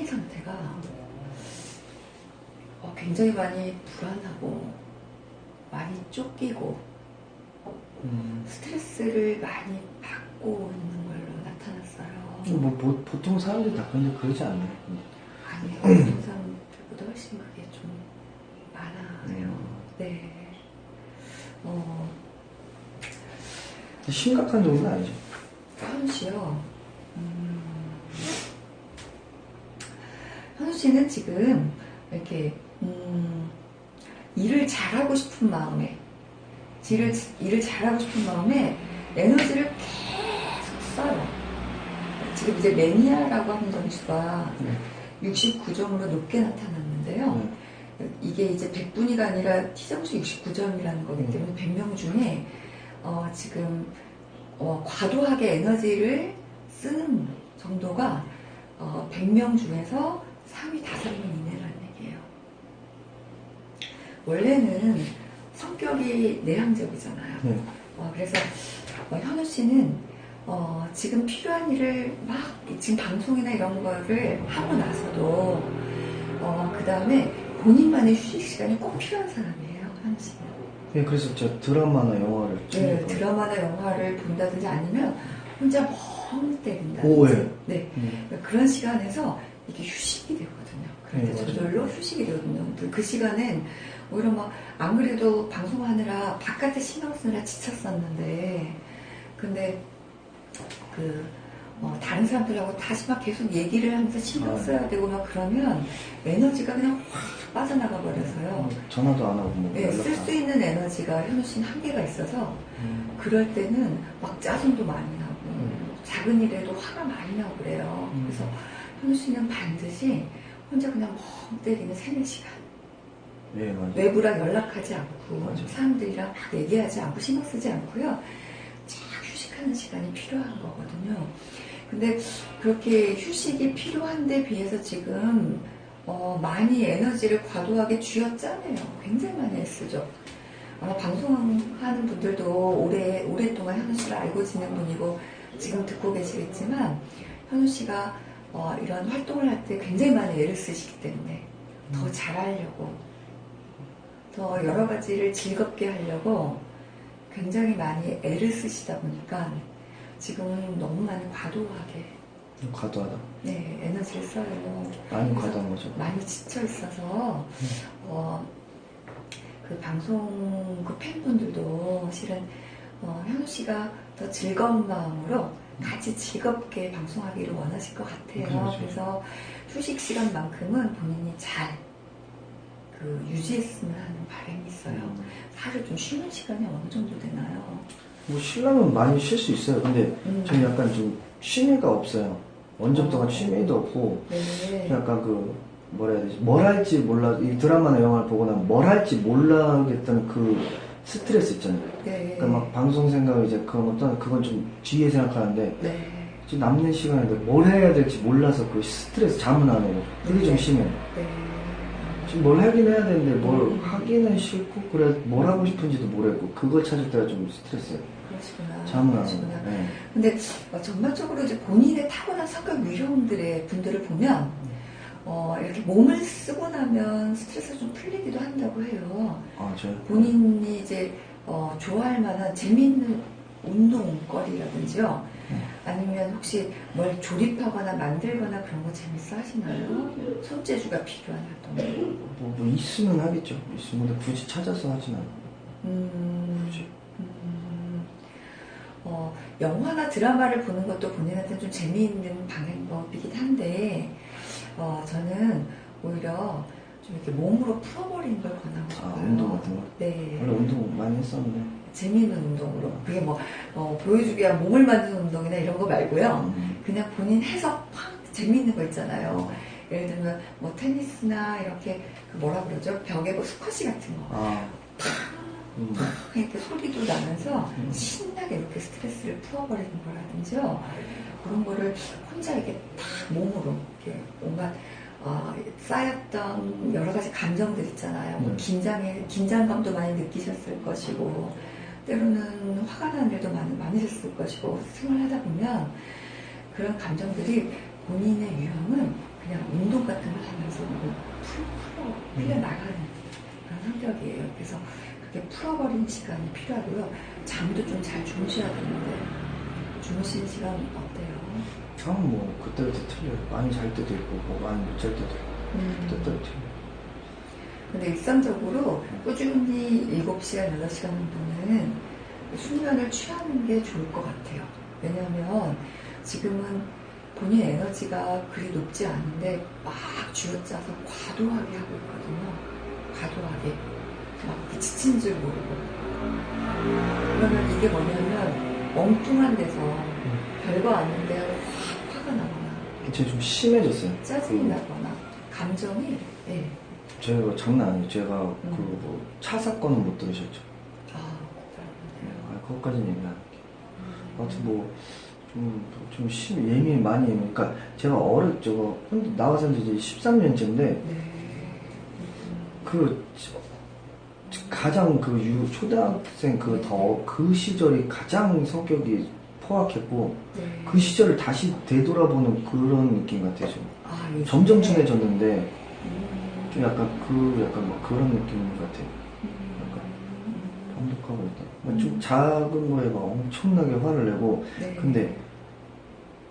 상태가 굉장히 많이 불안하고 많이 쫓기고 스트레스를 많이 받고 있는 걸로 나타났어요. 보통 사람들이 다 근데 그러지 않나요? 아니요. 보통 사람들보다 훨씬 그게 좀 많아요. 네. 심각한 정도는 아니죠. 현우 씨요. 현우 씨는 지금 이렇게 일을 잘하고 싶은 마음에 일을 잘하고 싶은 마음에 에너지를 계속 써요. 지금 이제 매니아라고 하는 점수가 69점으로 높게 나타났는데요. 이게 이제 100분위가 아니라 T점수 69점이라는 거기 때문에 100명 중에 지금 과도하게 에너지를 쓰는 정도가 100명 중에서 3위 5명 이내라는 얘기예요. 원래는 성격이 내향적이잖아요. 그래서 현우 씨는 지금 필요한 일을 막 지금 방송이나 이런 거를 하고 나서도 그 다음에 본인만의 휴식 시간이 꼭 필요한 사람이에요. 현우 씨는. 네, 그래서 저 드라마나 영화를 드라마나 영화를 본다든지 아니면 혼자 멍 때린다든지. 오해. 네. 그런 시간에서 이게 휴식이 되거든요. 그럴 때 저절로 휴식이 되거든요. 그 시간엔 오히려 막 안 그래도 방송하느라 바깥에 신경 쓰느라 지쳤었는데, 근데 다른 사람들하고 다시 막 계속 얘기를 하면서 신경 써야 되고 막 그러면 에너지가 그냥 확 빠져나가 버려서요. 전화도 안 하고 뭐 쓸 수 있는 에너지가 현우 씨는 한계가 있어서 그럴 때는 막 짜증도 많이 나고 작은 일에도 화가 많이 나고 그래요. 그래서 현우 씨는 반드시 혼자 그냥 멍 때리는 3-4시간 네, 맞아요. 외부랑 연락하지 않고 맞아요. 사람들이랑 막 얘기하지 않고 신경 쓰지 않고요. 쫙 휴식하는 시간이 필요한 거거든요. 근데 그렇게 휴식이 필요한데 비해서 지금 많이 에너지를 과도하게 쥐어짜네요. 굉장히 많이 애쓰죠. 아마 방송하는 분들도 오랫동안 현우 씨를 알고 지낸 분이고 지금 듣고 계시겠지만 현우 씨가 이런 활동을 할 때 굉장히 많이 애를 쓰시기 때문에 더 잘하려고 더 여러 가지를 즐겁게 하려고 굉장히 많이 애를 쓰시다 보니까 지금은 너무 많이 과도하다. 네, 에너지를 써요. 많이 과도한 거죠. 많이 지쳐 있어서 그 방송 그 팬분들도 실은 현우 씨가 더 즐거운 마음으로 같이 즐겁게 방송하기를 원하실 것 같아요. 그렇죠. 그래서 휴식 시간만큼은 본인이 잘 유지했으면 하는 바람이 있어요. 하루 좀 쉬는 시간이 어느 정도 되나요? 뭐 쉬려면 많이 쉴 수 있어요. 근데 저는 약간 좀 취미가 없어요. 언제부터가 취미도 없고 네. 약간 뭐라 해야 되지? 뭘 할지 몰라. 이 드라마나 영화를 보고 나면 뭘 할지 몰라겠다는 그 스트레스 있잖아요. 네. 그러니까 막 방송 생각 이제 그건 좀 뒤에 생각하는데 네. 지금 남는 시간인데 뭘 해야 될지 몰라서 그 스트레스 잠은 안 오고 그게 좀 심해요. 네. 지금 뭘 하긴 해야 되는데 뭘 하기는 싫고 그래 뭘 하고 싶은지도 모르겠고 그걸 찾을 때가 좀 스트레스예요. 그러시구나. 잠은 안 오고. 그러시구나. 네. 근데 전반적으로 이제 본인의 타고난 성격 유형들의 분들을 보면 이렇게 몸을 쓰고 나면 스트레스가 좀 풀리기도 한다고 해요. 아, 저요? 본인이 이제 좋아할 만한 재미있는 운동거리라든지요. 아니면 혹시 뭘 조립하거나 만들거나 그런 거 재밌어 하시나요? 손재주가 필요한 활동. 뭐 있으면 하겠죠. 있으면 근데 굳이 찾아서 하진 않아요. 굳이. 영화나 드라마를 보는 것도 본인한테는 좀 재미있는 방법이긴 한데 저는 오히려 좀 이렇게 몸으로 풀어버리는 걸 권하고 싶어요. 운동 같은 거? 네. 원래 운동 많이 했었는데. 재미있는 운동으로. 그게 보여주기 위한 몸을 만드는 운동이나 이런 거 말고요. 그냥 본인 해서 팍 재미있는 거 있잖아요. 예를 들면 테니스나 이렇게 뭐라 그러죠? 벽에 스쿼시 같은 거. 이렇게 소리도 나면서 신나게 이렇게 스트레스를 풀어버리는 거라든지요. 그런 거를 혼자 이렇게 딱 몸으로 이렇게 온갖 쌓였던 여러 가지 감정들 있잖아요. 긴장감도 많이 느끼셨을 것이고, 때로는 화가 나는 일도 많으셨을 것이고, 생활하다 보면 그런 감정들이 본인의 유형은 그냥 운동 같은 걸 하면서 풀려나가는 그런 성격이에요. 그래서 그렇게 풀어버리는 시간이 필요하고요. 잠도 좀 잘 주무셔야 되는데 주무시는 시간 어때요? 저는 뭐 그때부터 틀려요. 많이 잘 때도 있고 뭐 많이 못 잘 때도 있고 그때부터 틀려요. 근데 일상적으로 꾸준히 7시간, 8시간 정도는 숙면을 취하는 게 좋을 것 같아요. 왜냐하면 지금은 본인 에너지가 그리 높지 않은데 막 쥐어짜서 과도하게 하고 있거든요. 과도하게. 막 지친 줄 모르고. 그러면 이게 뭐냐면 엉뚱한 데서 별거 아닌데 확 화가 나거나 제가 좀 심해졌어요. 짜증이 나거나 감정이 예. 제가 장난 아니에요. 제가 그 뭐 차 사건은 못 들으셨죠? 그것까지는 얘기 안 할게요. 아무튼 뭐, 많이 예민. 그러니까 제가 나와서 이제 13년째인데, 가장 초등학생 그 시절이 가장 성격이 포악했고, 네. 그 시절을 다시 되돌아보는 그런 느낌 같아요, 지금. 요즘에? 점점 친해졌는데, 좀 약간 그런 느낌 같아요. 감독하고 있다. 좀 작은 거에 막 엄청나게 화를 내고, 네. 근데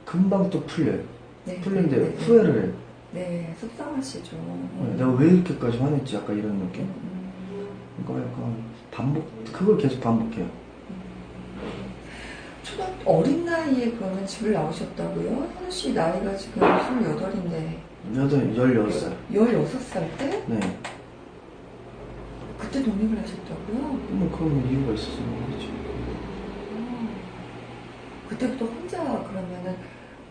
금방 또 풀려요. 네. 풀린데 네. 후회를 해요. 네, 속상하시죠. 내가 왜 이렇게까지 화냈지? 약간 이런 느낌. 그러니까 약간 그걸 계속 반복해요. 어린 나이에 그러면 집을 나오셨다고요? 현우 씨 나이가 지금 28인데 16살. 16살 때? 네. 그때 독립을 하셨다고요? 그런 이유가 있어서 그렇죠. 그때부터 혼자 그러면은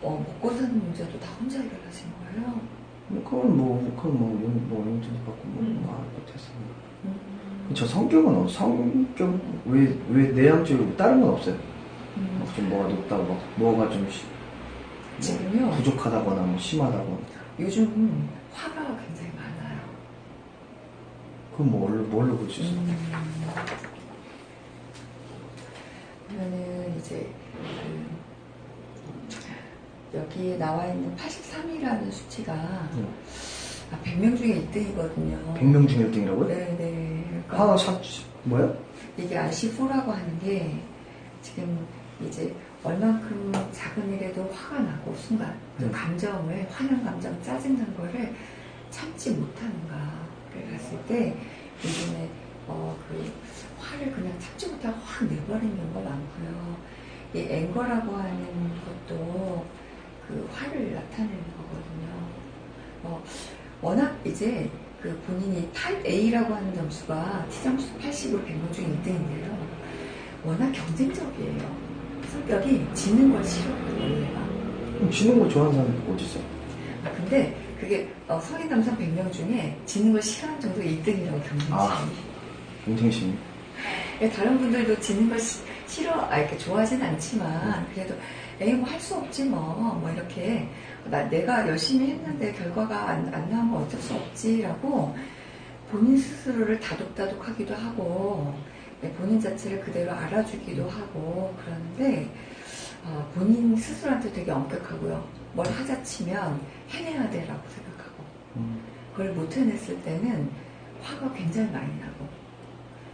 먹고 사는 문제도 다 혼자 해결하신 거예요? 그건 용돈도 받고 못했어요. 저 성격은 왜 내향적이고 다른 건 없어요. 좀 뭐가 높다고 뭐가 좀 지금요? 부족하다거나 뭐 심하다거나. 요즘 화가 굉장히 많아요. 그건 뭘로 볼 수 있어요? 그러면은 이제 여기에 나와 있는 83이라는 수치가 100명 중에 1등이거든요. 100명 중에 1등이라고요? 네네. 화가 뭐야? 이게 RC4라고 하는 게 지금 이제 얼만큼 작은 일에도 화가 나고 순간 그 감정을 화난 감정, 짜증난 거를 참지 못하는가를 봤을 때 요즘에 그 화를 그냥 참지 못하고 확 내버리는 경우가 많고요. 이 앵거라고 하는 것도 그 화를 나타내는 거거든요. 워낙 이제 그 본인이 타입 A라고 하는 점수가 T점수 80으로 100명 중에 1등인데요. 워낙 경쟁적이에요. 성격이 지는 걸 싫어해요, 원래가. 지는 거 좋아하는 사람이 어디 있어요? 근데 그게 성인 남성 100명 중에 지는 걸 싫어하는 정도가 1등이라고 경쟁심이. 경쟁심이. 다른 분들도 지는 걸 이렇게 좋아하진 않지만 그래도 뭐 할 수 없지 뭐 이렇게 내가 열심히 했는데 결과가 안 나오면 어쩔 수 없지라고 본인 스스로를 다독다독하기도 하고 본인 자체를 그대로 알아주기도 하고 그러는데 본인 스스로한테 되게 엄격하고요. 뭘 하자 치면 해내야 돼라고 생각하고 그걸 못 해냈을 때는 화가 굉장히 많이 나고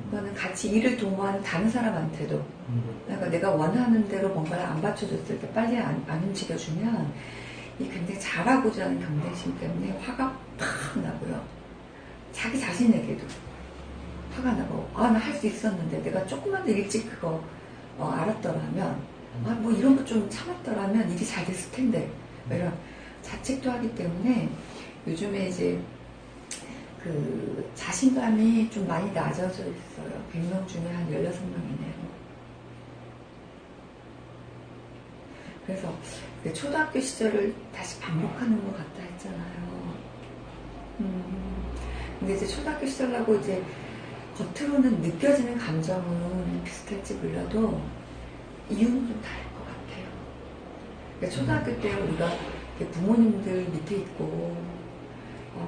그거는 같이 일을 도모하는 다른 사람한테도 그러니까 내가 원하는 대로 뭔가를 안 받쳐줬을 때 빨리 안 움직여주면 이 굉장히 잘하고자 하는 경쟁심 때문에 화가 팍 나고요. 자기 자신에게도 화가 나고 나 할 수 있었는데 내가 조금만 더 일찍 그거 알았더라면 뭐 이런 거 좀 참았더라면 일이 잘 됐을 텐데 이런 자책도 하기 때문에 요즘에 이제 그 자신감이 좀 많이 낮아져 있어요. 100명 중에 한 16명이네요. 그래서 초등학교 시절을 다시 반복하는 것 같다 했잖아요. 근데 이제 초등학교 시절하고 이제 겉으로는 느껴지는 감정은 비슷할지 몰라도 이유는 좀 다를 것 같아요. 그러니까 초등학교 때 우리가 부모님들 밑에 있고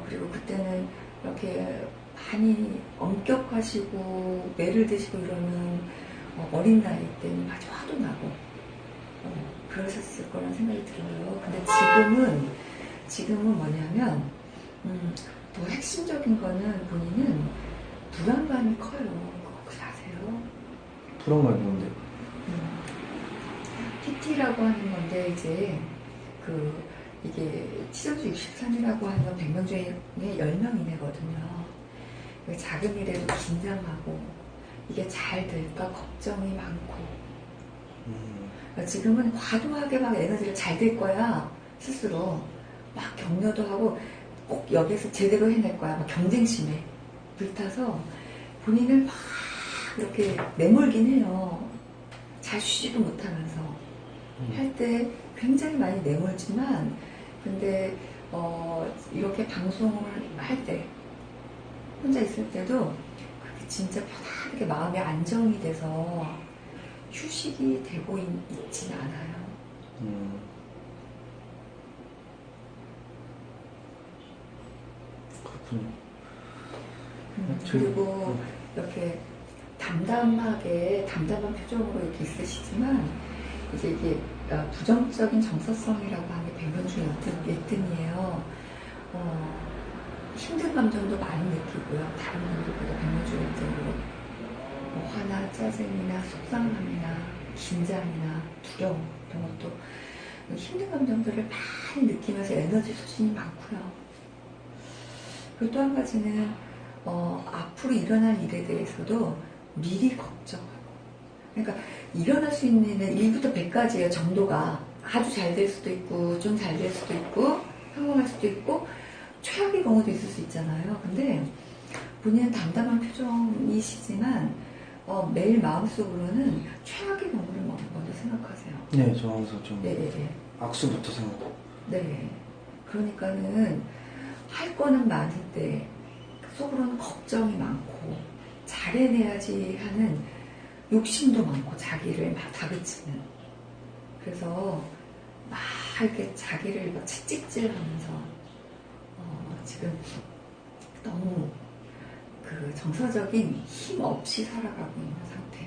그리고 그때는 이렇게 많이 엄격하시고 매를 드시고 이러면 어린 나이 때는 아주 화도 나고 그러셨을 거란 생각이 들어요. 근데 지금은 뭐냐면 더 핵심적인 거는 본인은 불안감이 커요. 그거 혹시 아세요? 불안감이 뭔데? PT라고 하는 건데 이게 치정수 63이라고 하는 건 100명 중에 10명 이내거든요. 작은 일에도 긴장하고 이게 잘 될까 걱정이 많고 지금은 과도하게 막 에너지를 잘 될 거야 스스로 막 격려도 하고 꼭 여기서 제대로 해낼 거야 막 경쟁심에 불타서 본인을 막 이렇게 내몰긴 해요. 잘 쉬지도 못하면서 할 때 굉장히 많이 내몰지만 근데 이렇게 방송을 할 때 혼자 있을 때도 그게 진짜 편안하게 마음의 안정이 돼서 휴식이 되고 있진 않아요. 그렇군요. 그리고 이렇게 담담한 표정으로 이렇게 있으시지만 이게 부정적인 정서성이라고 하는 게 100명 중에 1등이에요. 힘든 감정도 많이 느끼고요. 다른 분들보다 100명 중에 1등으로 화나 짜증이나 속상함이나 긴장이나 두려움 이런 것도 힘든 감정들을 많이 느끼면서 에너지 소진이 많고요. 그리고 또 한 가지는 앞으로 일어날 일에 대해서도 미리 걱정하고 그러니까 일어날 수 있는 일은 1부터 100까지예요. 정도가 아주 잘 될 수도 있고 좀 잘 될 수도 있고 성공할 수도 있고 최악의 경우도 있을 수 있잖아요. 근데 본인은 담담한 표정이시지만 매일 마음속으로는 최악의 경우를 먼저 생각하세요. 네, 저 항상 좀 네. 악수부터 생각하고. 네. 그러니까는 할 거는 많을 때 속으로는 걱정이 많고 잘해내야지 하는 욕심도 많고 자기를 막 다그치는 그래서 막 이렇게 자기를 막 채찍질하면서 지금 너무 그 정서적인 힘 없이 살아가고 있는 상태.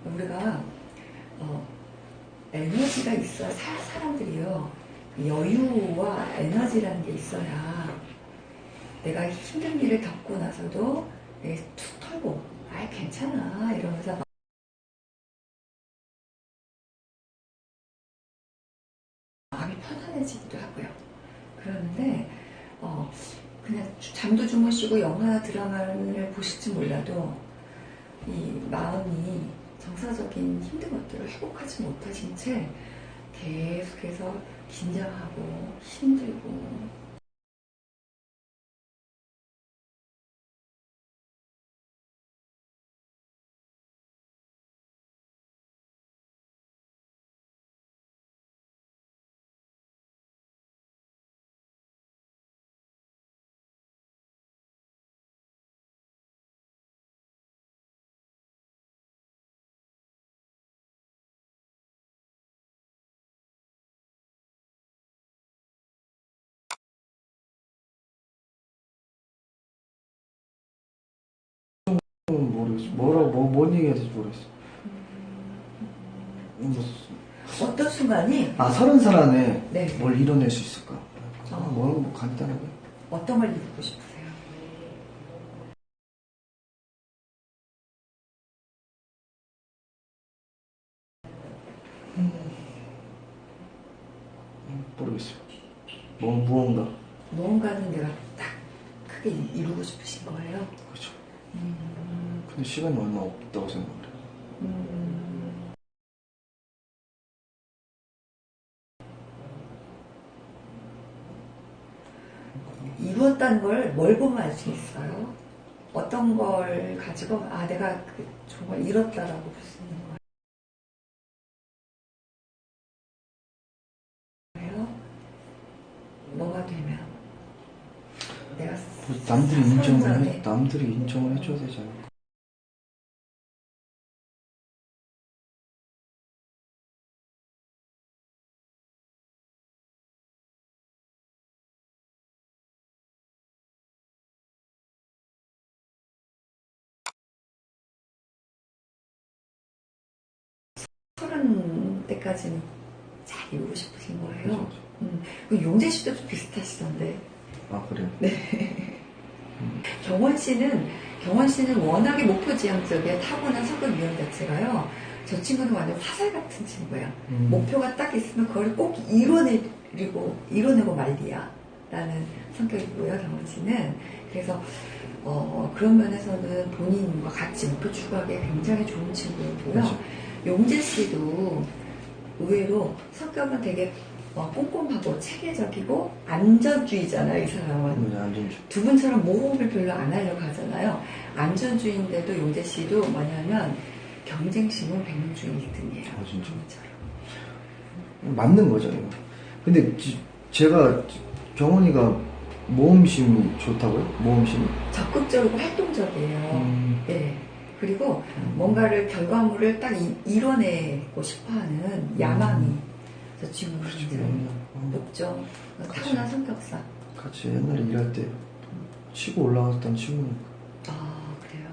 우리가 에너지가 있어야 사람들이요 여유와 에너지라는 게 있어야 내가 힘든 일을 겪고 나서도 툭 털고 아이 괜찮아 이러면서 마음이 편안해지기도 하고요. 그러는데 그냥 잠도 주무시고 영화나 드라마를 보실지 몰라도 이 마음이 정서적인 힘든 것들을 회복하지 못하신 채 계속해서 긴장하고 힘들고 모르겠어. 뭔 얘기해야 될지 모르겠어. 어떤 순간이 30살 안에 네. 뭘 이뤄낼 수 있을까? 뭐 간단하게. 어떤 걸 이루고 싶으세요? 모르겠어요. 무언가. 무언가는 내가 딱 크게 이루고 싶으신 거예요? 그렇죠. 근데 시간이 얼마 없다고 생각을 해요. 이루었다는 걸 뭘 보면 알 수 있어요? 어떤 걸 가지고 내가 정말 이뤘다라고 볼 수 있는 거예요? 뭐가 되면 내가 남들이 인정을 해줘야 되지 않을까? 서른 때까지는 잘 이루고 싶으신 거예요? 그렇죠. 그 용재 씨도 좀 비슷하시던데. 아, 그래요? 경원 씨는 워낙에 목표지향적이야. 타고난 성격 유형 자체가요. 저 친구는 완전 화살 같은 친구예요. 목표가 딱 있으면 그걸 꼭 이뤄내고 말이야. 라는 성격이고요, 경원 씨는. 그래서, 그런 면에서는 본인과 같이 목표 추구하기에 굉장히 좋은 친구고요. 그렇죠. 용재 씨도 의외로 성격은 되게 꼼꼼하고 체계적이고 안전주의잖아요, 이 사람은. 안전주. 두 분처럼 모험을 별로 안 하려고 하잖아요. 안전주의인데도 용재 씨도 뭐냐면 경쟁심은 100명 중에 1등이에요. 아, 진짜? 저처럼. 맞는 거죠. 이거. 근데 제가 경원이가 모험심이 좋다고요? 모험심이? 적극적이고 활동적이에요. 네. 그리고 뭔가를 결과물을 딱 이뤄내고 싶어하는 야망이 저 친구는 굉장히 높죠. 타고난 성격상. 같이 옛날에 일할 때 치고 올라갔던 친구니까 아, 그래요?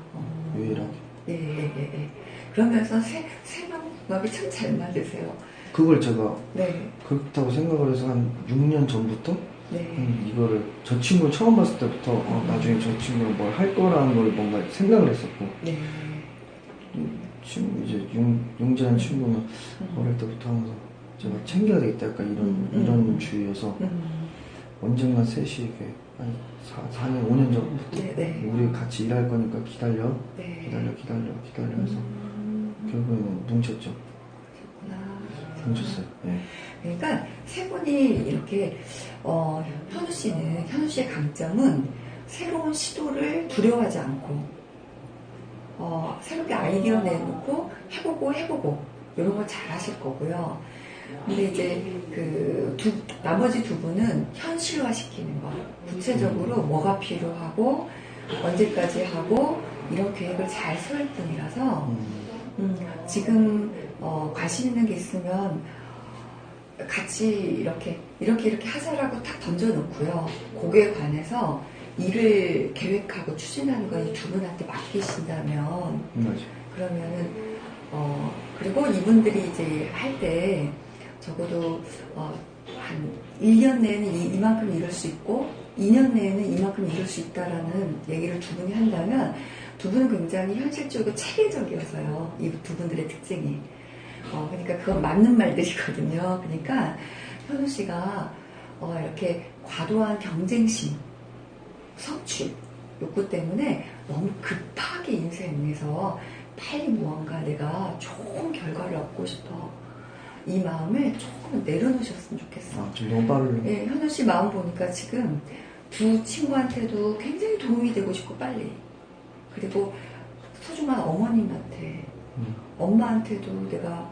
유일하게. 네. 그러면서 생각이 참 잘 맞으세요. 그걸 제가 네. 그렇다고 생각을 해서 한 6년 전부터 네. 이거를 저 친구를 처음 봤을 때부터 나중에 저 친구는 뭘 할 거라는 걸 뭔가 생각을 했었고 네. 친구 이제 용재한 친구는 어릴 때부터 항상 제가 챙겨야 되겠다 약간 이런 주의여서 언젠가 셋이 이렇게 한 4년 5년 전부터 네. 우리 같이 일할 거니까 기다려 네. 기다려 해서 결국에는 뭉쳤죠. 뭉쳤어요. 네. 그러니까 세 분이 이렇게 현우 씨의 강점은 새로운 시도를 두려워하지 않고 새롭게 아이디어 내놓고 해보고 이런 걸 잘 하실 거고요. 근데 이제 나머지 두 분은 현실화 시키는 거, 구체적으로 뭐가 필요하고 언제까지 하고 이런 계획을 잘 세울 분이라서 지금 관심 있는 게 있으면 같이 이렇게 하자라고 탁 던져놓고요. 거기에 관해서 일을 계획하고 추진하는 건 이 두 분한테 맡기신다면 맞아. 그러면은 그리고 이분들이 이제 할 때 적어도 한 1년 내에는 이만큼 이룰 수 있고 2년 내에는 이만큼 이룰 수 있다라는 얘기를 두 분이 한다면 두 분은 굉장히 현실적이고 체계적이어서요. 이 두 분들의 특징이. 그러니까 그건 맞는 말들이거든요. 그러니까 현우 씨가 이렇게 과도한 경쟁심, 성취 욕구 때문에 너무 급하게 인생에서 빨리 무언가 내가 좋은 결과를 얻고 싶어. 이 마음을 조금 내려놓으셨으면 좋겠어. 좀 너무 빠르네. 네, 현우 씨 마음 보니까 지금 두 친구한테도 굉장히 도움이 되고 싶고 빨리. 그리고 소중한 어머님한테, 엄마한테도 내가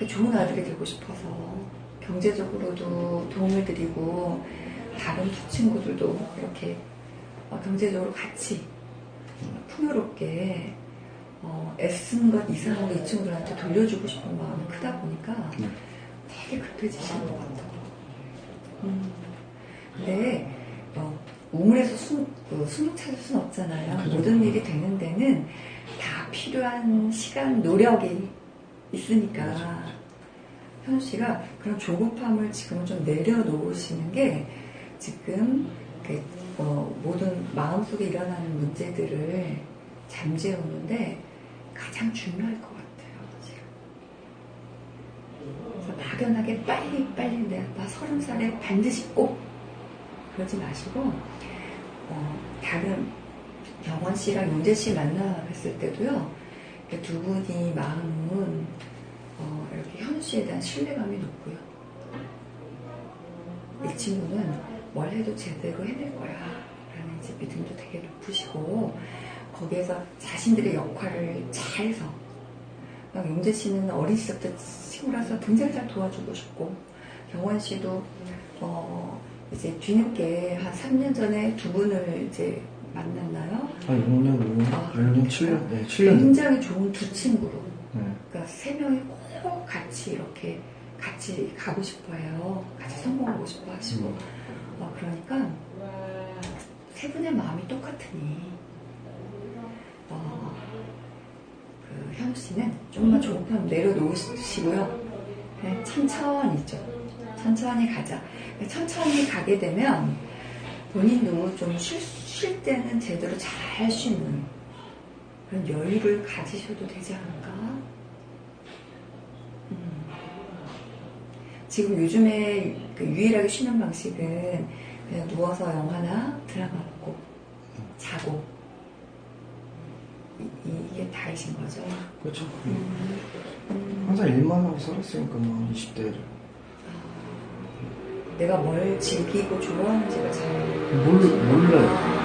좋은 아들이 되고 싶어서 경제적으로도 도움을 드리고 다른 두 친구들도 이렇게 경제적으로 같이 풍요롭게 애쓴 것 이상으로 이 친구들한테 돌려주고 싶은 마음이 크다 보니까 되게 급해지시는 것 같아요. 근데 우물에서 숨을 찾을 수는 없잖아요. 그죠. 모든 일이 되는 데는 다 필요한 시간, 노력이 있으니까 현우 씨가 그런 조급함을 지금 좀 내려놓으시는 게 지금 모든 마음속에 일어나는 문제들을 잠재우는데 가장 중요할 것 같아요. 지금. 그래서 막연하게 빨리 나 30살에 반드시 꼭 그러지 마시고 다른 경원 씨랑 용재 씨 만나뵀을 때도요. 두 분이 마음은 이렇게 현우 씨에 대한 신뢰감이 높고요. 이 친구는 뭘 해도 제대로 해낼 거야 라는 이제 믿음도 되게 높으시고 거기에서 자신들의 역할을 잘해서 용재 씨는 어린 시절부터 친구라서 굉장히 잘 도와주고 싶고 경원 씨도 이제 뒤늦게 한 3년 전에 두 분을 이제 만났나요? 한 6년, 7년? 네, 7년. 굉장히 좋은 두 친구로. 네. 그러니까 세 명이 꼭 같이 이렇게 같이 가고 싶어 해요. 같이 성공하고 싶어 하시고. 그러니까 세 분의 마음이 똑같으니, 현우 씨는 조금만 조급함 내려놓으시고요. 그냥 천천히 가자. 천천히 가게 되면 본인도 좀 쉴 때는 제대로 잘 쉬는 그런 여유를 가지셔도 되지 않을까? 지금 요즘에 그 유일하게 쉬는 방식은 그냥 누워서 영화나 드라마 보고 자고 이게 다이신 거죠. 그렇죠. 항상 일만 하고 살았으니까 뭐 20대를 내가 뭘 즐기고 좋아하는지가 잘 몰라요.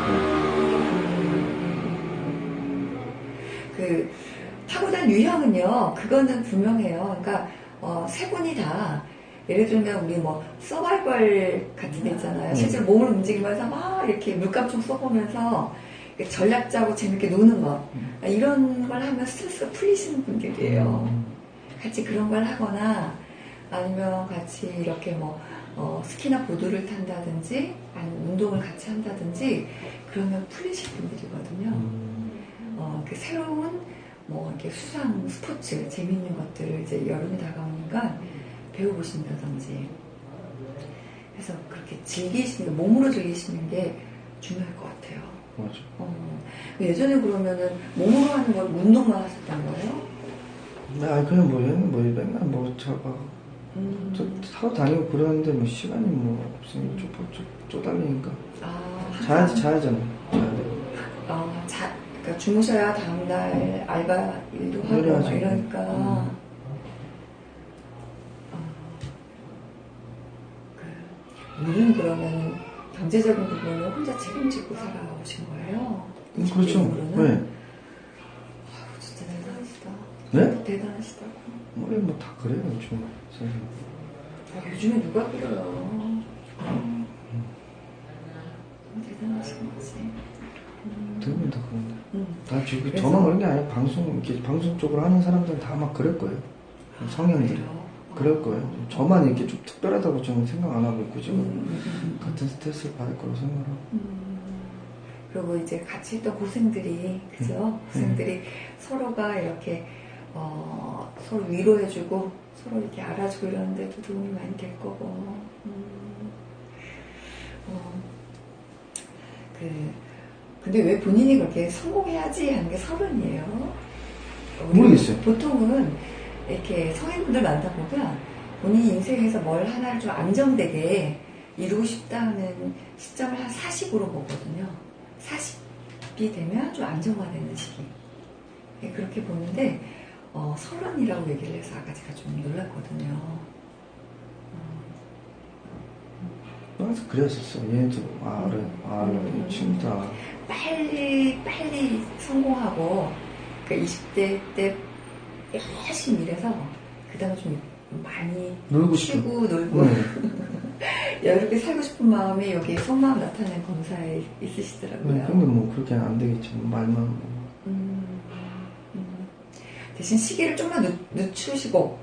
그 타고난 유형은요, 그거는 분명해요. 그러니까 세 분이 다 예를 들면 우리 뭐 서바이벌 같은 데 있잖아요. 실제로 몸을 움직이면서 막 이렇게 물감총 써보면서 전략 짜고 재밌게 노는 거 이런 걸 하면 스트레스가 풀리시는 분들이에요. 같이 그런 걸 하거나 아니면 같이 이렇게 뭐 스키나 보드를 탄다든지 아니면 운동을 같이 한다든지 그러면 풀리실 분들이거든요. 그 새로운 뭐 이렇게 수상 스포츠 재미있는 것들을 이제 여름이 다가오니까 배워보신다든지 해서 그렇게 즐기시는 게 몸으로 즐기시는 게 중요할 것 같아요. 맞아. 예전에 그러면은 몸으로 하는 건 운동만 하셨단 거예요? 아 그냥 뭐 맨날 뭐 타고 다니고 그러는데 뭐 시간이 뭐 없으니 쪼달리니까 자야잖아. 그러니까 주무셔야 다음날 알바 일도 하고 막 이러니까. 우리는 그러면 경제적인 부분을 혼자 책임지고 살아오신 거예요? 그렇죠. 네. 진짜 대단하시다. 네? 대단하시다고. 뭐 다 그래요, 요즘. 요즘에 누가 그래요? 대단하신 거지. 대부분 다 그런데. 다 지금 저만 그런 게 아니라 방송 쪽으로 하는 사람들은 다 막 그럴 거예요. 성향들이. 그럴 거예요. 저만 이렇게 좀 특별하다고 저는 생각 안 하고 있고 지금 같은 스트레스를 받을 거라고 생각하고. 그리고 이제 같이 했던 고생들이 그죠? 고생들이 서로가 이렇게 서로 위로해주고 서로 이렇게 알아주고 이러는데도 도움이 많이 될 거고. 근데 왜 본인이 그렇게 성공해야지 하는 게 서른이에요? 모르겠어요. 보통은 이렇게 성인분들 만나보면 본인 인생에서 뭘 하나를 좀 안정되게 이루고 싶다 하는 시점을 한 40으로 보거든요. 40이 되면 좀 안정화되는 시기. 그렇게 보는데, 30이라고 얘기를 해서 아까 제가 좀 놀랐거든요. 그래서 그랬었어. 얘도 이 친구다. 빨리 성공하고, 그 20대 때 열심히 일해서, 그 다음에 좀 많이 놀고 쉬고 놀고, 여유롭게 살고 싶은 마음이 여기 속마음 나타낸 검사에 있으시더라고요. 근데 뭐 그렇게 안 되겠지. 말만. 대신 시기를 좀만 늦추시고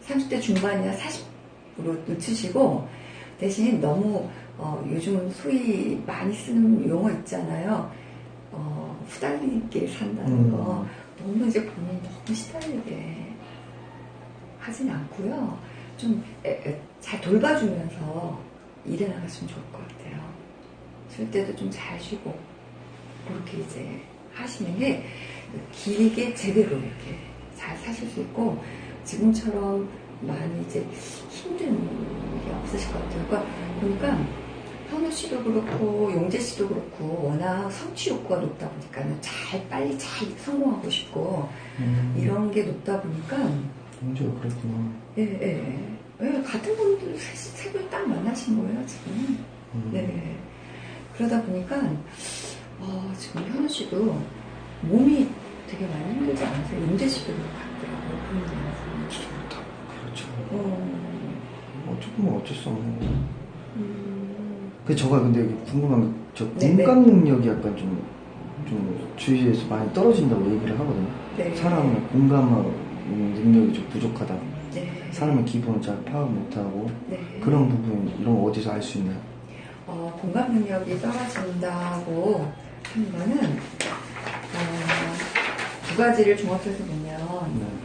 30대 중반이나 40으로 늦추시고 대신 너무 요즘 소위 많이 쓰는 용어 있잖아요. 후달리게 산다는 거 너무 이제 본인 너무 시달리게 하진 않고요. 좀 잘 돌봐주면서 일해 나갔으면 좋을 것 같아요. 쉴 때도 좀 잘 쉬고 그렇게 이제 하시는 게 길게 제대로 이렇게 잘 사실 수 있고 지금처럼 많이 이제 힘든 게 없으실 것 같아요. 그러니까 현우 씨도 그렇고 용재 씨도 그렇고 워낙 성취 욕구가 높다 보니까 빨리 잘 성공하고 싶고 이런 게 높다 보니까 용재가 그랬구나. 같은 분들 세 분 딱 만나신 거예요 지금. 네. 그러다 보니까 지금 현우 씨도 몸이 되게 많이 힘들지 않으세요? 용재 씨도 같더라고요. 그렇죠. 조금은 어쩔 수 없는 거. 저가 근데 궁금한 게 저 공감 능력이 약간 좀 주위에서 많이 떨어진다고 얘기를 하거든요. 네. 사람의 공감하는 능력이 좀 부족하다. 네. 사람의 기분을 잘 파악 못하고 네. 그런 부분 이런 거 어디서 알 수 있나요? 공감 능력이 떨어진다고 하는 거는 두 가지를 종합해서 보면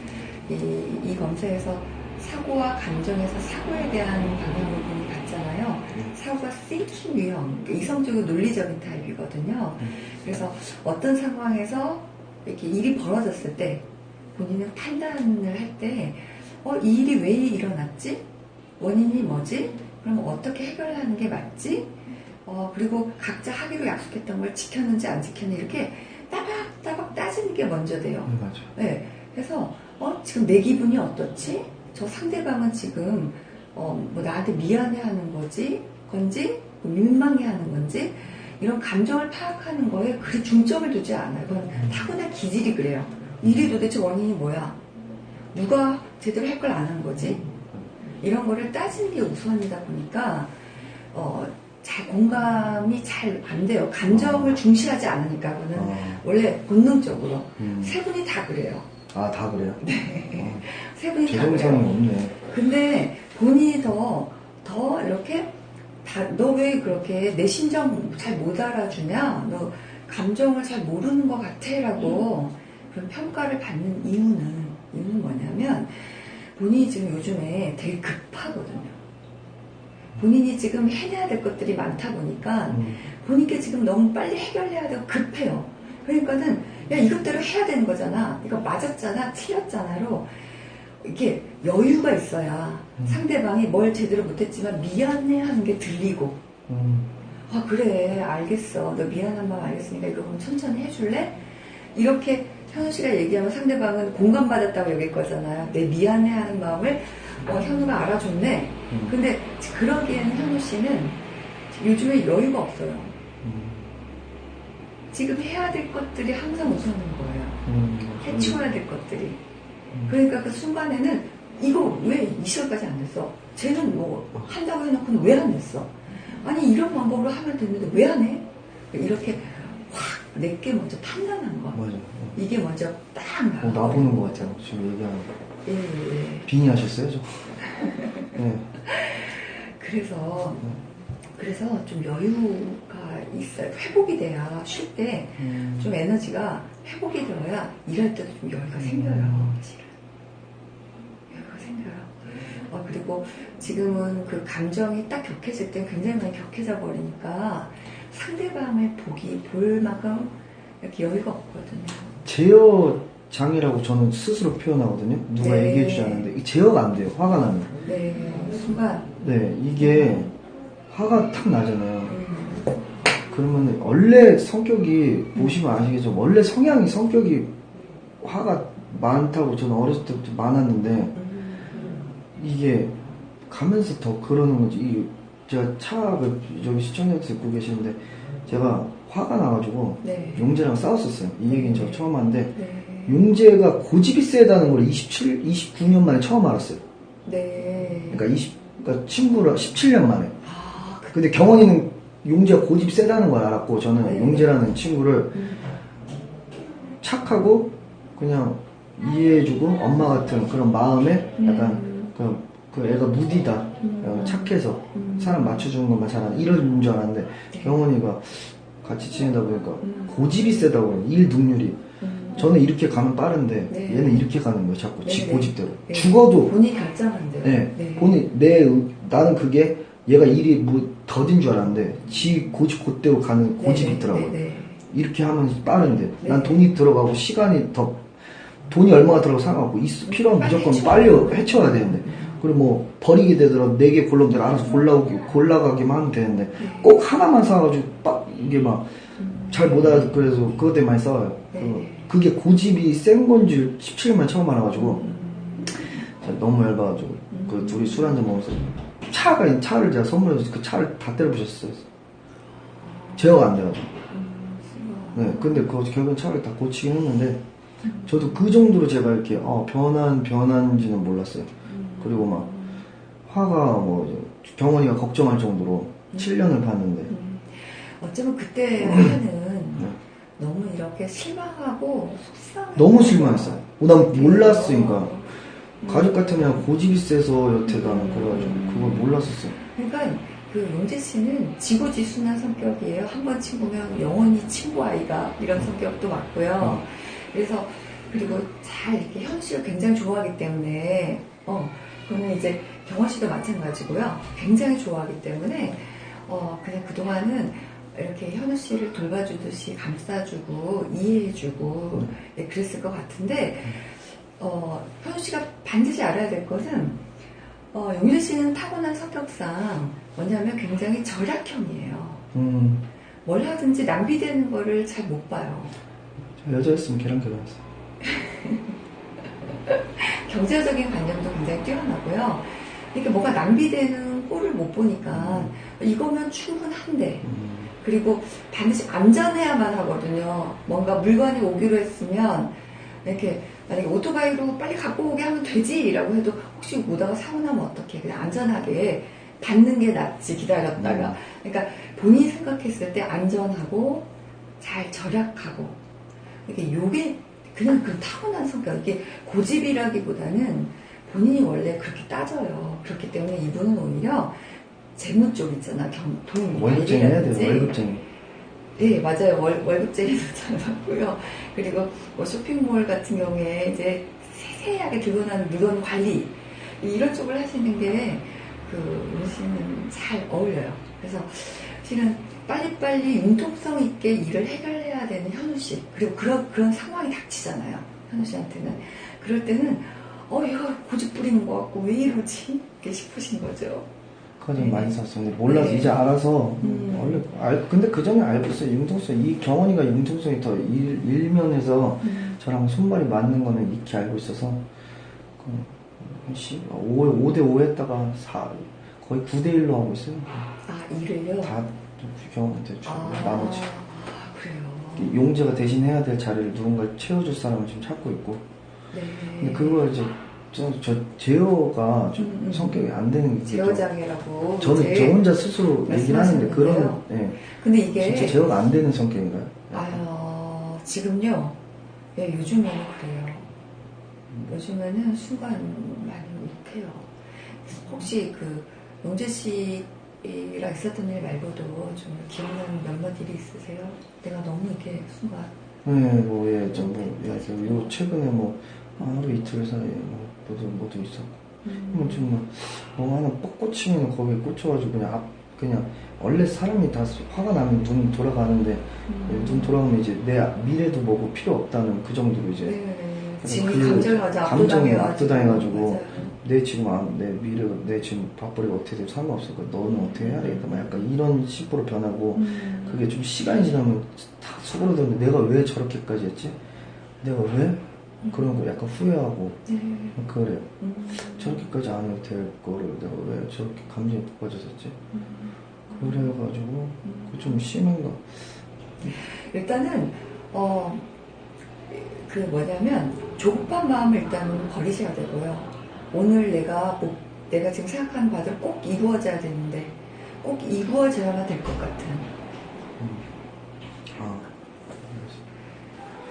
이 검사에서 사고와 감정에서 사고에 대한 방향으로 보니 같잖아요. 사고가 thinking 유형, 이성적이고 논리적인 타입이거든요. 그래서 어떤 상황에서 이렇게 일이 벌어졌을 때 본인은 판단을 할 때, 이 일이 왜 일어났지? 원인이 뭐지? 그럼 어떻게 해결하는 게 맞지? 그리고 각자 하기로 약속했던 걸 지켰는지 안 지켰는지 이렇게 따박따박 따지는 게 먼저 돼요. 맞아. 네. 그래서, 지금 내 기분이 어떻지? 저 상대방은 지금, 뭐 나한테 미안해하는 건지, 뭐 민망해하는 건지, 이런 감정을 파악하는 거에 그리 중점을 두지 않아요. 그건 타고난 기질이 그래요. 일이 도대체 원인이 뭐야? 누가 제대로 할 걸 안 한 거지? 이런 거를 따지는 게 우선이다 보니까, 잘 공감이 잘 안 돼요. 감정을 중시하지 않으니까, 그거는 원래 본능적으로. 세 분이 다 그래요. 아, 다 그래요? 네. 세 분이 다 제정상이 그래요. 없네. 근데 본인이 더 이렇게, 너 왜 그렇게 내 심정 잘 못 알아주냐? 너 감정을 잘 모르는 것 같아? 라고 그런 평가를 받는 이유는 뭐냐면, 본인이 지금 요즘에 되게 급하거든요. 본인이 지금 해내야 될 것들이 많다 보니까 본인께 지금 너무 빨리 해결해야 되고 급해요. 그러니까는 야 이것대로 해야 되는 거잖아. 이거 맞았잖아. 틀렸잖아로 이렇게 여유가 있어야 상대방이 뭘 제대로 못했지만 미안해하는 게 들리고 그래 알겠어. 너 미안한 마음 알겠으니까 이거 그럼 천천히 해줄래? 이렇게 현우 씨가 얘기하면 상대방은 공감받았다고 여길 거잖아요. 내 미안해하는 마음을 현우가 알아줬네. 근데 그러기에는 현우 씨는 요즘에 여유가 없어요. 지금 해야 될 것들이 항상 우선인 거예요. 해치워야 될 것들이. 그러니까 그 순간에는 이거 왜 이 시간까지 안 됐어? 쟤는 뭐 한다고 해놓고는 왜 안 됐어? 아니 이런 방법으로 하면 되는데 왜 안 해? 이렇게 확 내게 먼저 판단한 거. 맞아. 이게 먼저 딱 나와. 나보는 것 같아요. 지금 얘기하는 거. 예. 빙의하셨어요, 저? 네. 그래서 좀 여유가 있어요. 회복이 돼야 쉴 때 좀 에너지가 회복이 되어야 일할 때도 좀 여유가 생겨요. 여유가 생겨요. 그리고 지금은 그 감정이 딱 격해질 때 굉장히 많이 격해져 버리니까 상대방을 볼 만큼 이렇게 여유가 없거든요. 제어장애라고 저는 스스로 표현하거든요. 누가 네. 얘기해주지 않는데 이 제어가 안 돼요. 화가 나면. 네, 순간. 네, 이게 화가 탁 나잖아요. 그러면 원래 성격이 보시면 아시겠죠. 원래 성격이 화가 많다고 저는 어렸을 때부터 많았는데 이게 가면서 더 그러는 거지. 제가 저기 시청자들 듣고 계시는데 제가 화가 나가지고 네. 용재랑 싸웠었어요. 이 얘기는 제가 처음 하는데 네. 용재가 고집이 세다는 걸 29년 만에 처음 알았어요. 네. 그러니까 친구랑 17년 만에. 근데 경원이는 용재가 고집이 세다는 걸 알았고 저는 네. 용재라는 친구를 착하고 그냥 이해해주고 엄마 같은 그런 마음에 약간 그 애가 무디다. 착해서 사람 맞춰주는 것만 잘하는 이런 줄 알았는데 경원이가 같이 지내다 보니까 고집이 세다고 일 능률이 저는 이렇게 가면 빠른데 네. 얘는 이렇게 가는 거예요. 자꾸 지 네. 고집대로 네. 죽어도 본인이 결정한대요. 네. 네. 본인 나는 그게 얘가 일이 뭐 더딘 줄 알았는데 지 고집 그대로 가는 고집이 네. 있더라고요. 네. 네. 이렇게 하면 빠른데 네. 난 돈이 들어가고 시간이 더 돈이 얼마가 들어가고 상관없고 필요하면 무조건 빨리 해쳐야 되는데 그리고 뭐 버리게 되더라도 4개 골라오면 내가 알아서 골라가기만 하면 되는데 꼭 하나만 사가지고 이게 막 잘 못 알아듣고 그래서 그것 때문에 많이 싸워요. 네. 그게 고집이 센 건지 17년만 처음 알아가지고 너무 얇아가지고 그 둘이 술 한잔 먹으면서 차를 제가 선물해서 그 차를 다 때려부셨어요. 제어가 안 돼가지고. 네, 근데 결국엔 차를 다 고치긴 했는데 저도 그 정도로 제가 이렇게 변한지는 몰랐어요. 그리고 막 화가 경원이가 걱정할 정도로 7년을 봤는데 어쩌면 그때는 너무 이렇게 실망하고 속상해. 너무 실망했어요. 난 몰랐으니까 가족 같으면 고집이 세서 여태 나는 그래가지고 그걸 몰랐었어요. 그러니까 그 용재 씨는 지고지순한 성격이에요. 한 번 친구면 영원히 친구 아이가 이런 성격도 맞고요. 그래서 그리고 잘 이렇게 현우 씨를 굉장히 좋아하기 때문에 그러면 이제 경원 씨도 마찬가지고요. 굉장히 좋아하기 때문에 그냥 그동안은 이렇게 현우 씨를 돌봐주듯이 감싸주고 이해해주고 네, 그랬을 것 같은데 현우 씨가 반드시 알아야 될 것은 용재 씨는 타고난 성격상 뭐냐면 굉장히 절약형이에요. 뭘 하든지 낭비되는 거를 잘 못 봐요. 여자였으면 걔랑 결혼했어. 경제적인 관념도 굉장히 뛰어나고요. 이렇게 뭐가 낭비되는 꼴을 못 보니까 이거면 충분한데 그리고 반드시 안전해야만 하거든요. 뭔가 물건이 오기로 했으면 이렇게 만약에 오토바이로 빨리 갖고 오게 하면 되지라고 해도 혹시 오다가 사고 나면 어떡해. 그냥 안전하게 받는 게 낫지 기다렸다가. 그러니까 본인이 생각했을 때 안전하고 잘 절약하고 요게 그냥 그 타고난 성격. 이게 고집이라기보다는 본인이 원래 그렇게 따져요. 그렇기 때문에 이분은 오히려 재무 쪽 있잖아. 돈 월급쟁이 해야 돼요. 월급쟁이. 네, 맞아요. 월급쟁이도 잘 받고요. 그리고 뭐 쇼핑몰 같은 경우에 이제 세세하게 들고 나는 물건 관리 이런 쪽을 하시는 게 우리 씨는 잘 어울려요. 그래서 실은 빨리빨리 융통성 있게 일을 해결해야 되는 현우 씨. 그리고 그런 상황이 닥치잖아요. 현우 씨한테는. 그럴 때는 얘가 고집 부리는 것 같고 왜 이러지? 이렇게 싶으신 거죠. 그거 좀 많이 샀어요. 근데 몰라서 이제 알아서 원래 근데 그 전에 알고 있어요. 융통성 이 경원이가 융통성이 더 일면에서 저랑 손발이 맞는 거는 익히 알고 있어서 5대5 했다가 거의 9대1로 하고 있어요. 일을요? 다 경원한테 나머지. 그래요. 용재가 대신 해야 될 자리를 누군가 채워줄 사람을 지금 찾고 있고. 네. 근데 그걸 이제 제어가 좀 성격이 안 되는 게 제어장애라고 저는 저 혼자 스스로 얘기를 하는데 그런 근데 이게 진짜 제어가 안 되는 성격인가요? 지금요. 예, 요즘에는 그래요. 요즘에는 순간 많이 못해요. 혹시 용재 씨랑 있었던 일 말고도 좀 기억나는 몇몇 일이 있으세요? 내가 너무 이렇게 순간. 요 최근에 하루 이틀 사이에 모두 있었고. 지금 하나 뻑 꽂히면 거기에 꽂혀가지고 그냥 원래 사람이 다 화가 나면 눈 돌아가는데 눈 돌아가면 이제 내 미래도 뭐고 필요 없다는 그 정도로 이제 지금 감정에 압도당해가지고 내 미래 내 지금 밥벌이가 어떻게 되면 상관없을 거야. 너는 어떻게 해야 되겠다. 약간 이런 식으로 변하고 그게 좀 시간이 지나면 다 수그러드는데 내가 왜 저렇게까지 했지? 내가 왜? 그런 거 약간 후회하고 그래요. 저렇게까지 안 해도 될 거를 내가 왜 저렇게 감정에 푹 빠졌었지? 그래가지고 좀 심한 거. 일단은 뭐냐면 조급한 마음을 일단은 버리셔야 되고요. 오늘 내가 지금 생각하는 바들 꼭 이루어져야 되는데 꼭 이루어져야만 될 것 같은.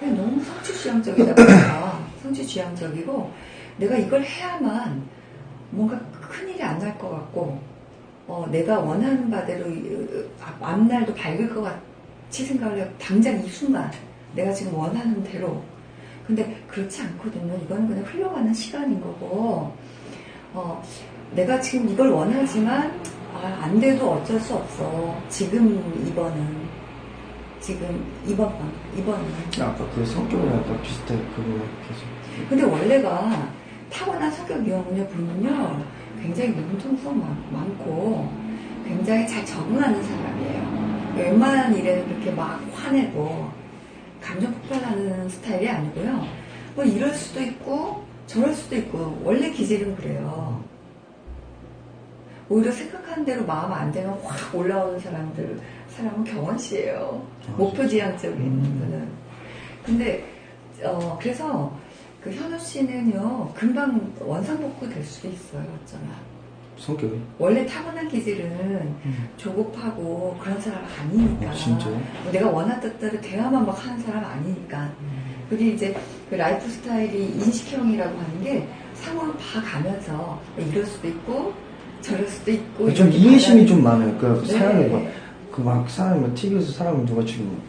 너무 성취지향적이다 보니까 성취지향적이고 내가 이걸 해야만 뭔가 큰일이 안 날 것 같고 내가 원하는 바대로 앞날도 밝을 것 같이 생각을 해요. 당장 이 순간 내가 지금 원하는 대로. 근데 그렇지 않거든요. 이거는 그냥 흘러가는 시간인 거고 내가 지금 이걸 원하지만 안 돼도 어쩔 수 없어. 지금 이번은. 아까 그 성격이랑 약간 비슷해. 그거 계속. 근데 원래가 타고난 성격 유형은요, 보면요, 굉장히 융통성 많고, 굉장히 잘 적응하는 사람이에요. 웬만한 일에는 그렇게 막 화내고, 감정 폭발하는 스타일이 아니고요. 이럴 수도 있고, 저럴 수도 있고, 원래 기질은 그래요. 오히려 생각하는 대로 마음 안 되면 확 올라오는 사람은 경원 씨예요. 목표지향적인 분은. 근데 그래서 현우 씨는요 금방 원상복구 될 수도 있어요. 어쩌면. 성격이? 원래 타고난 기질은 조급하고 그런 사람 아니니까. 진짜요? 내가 원하던 대로 대화만 막 하는 사람 아니니까. 그리고 이제 그 라이프 스타일이 인식형이라고 하는 게 상황 봐가면서 이럴 수도 있고 저럴 수도 있고. 좀 이해심이 좀 많아요. 네. 사람이 사람이 TV에서 사람을 누가 지금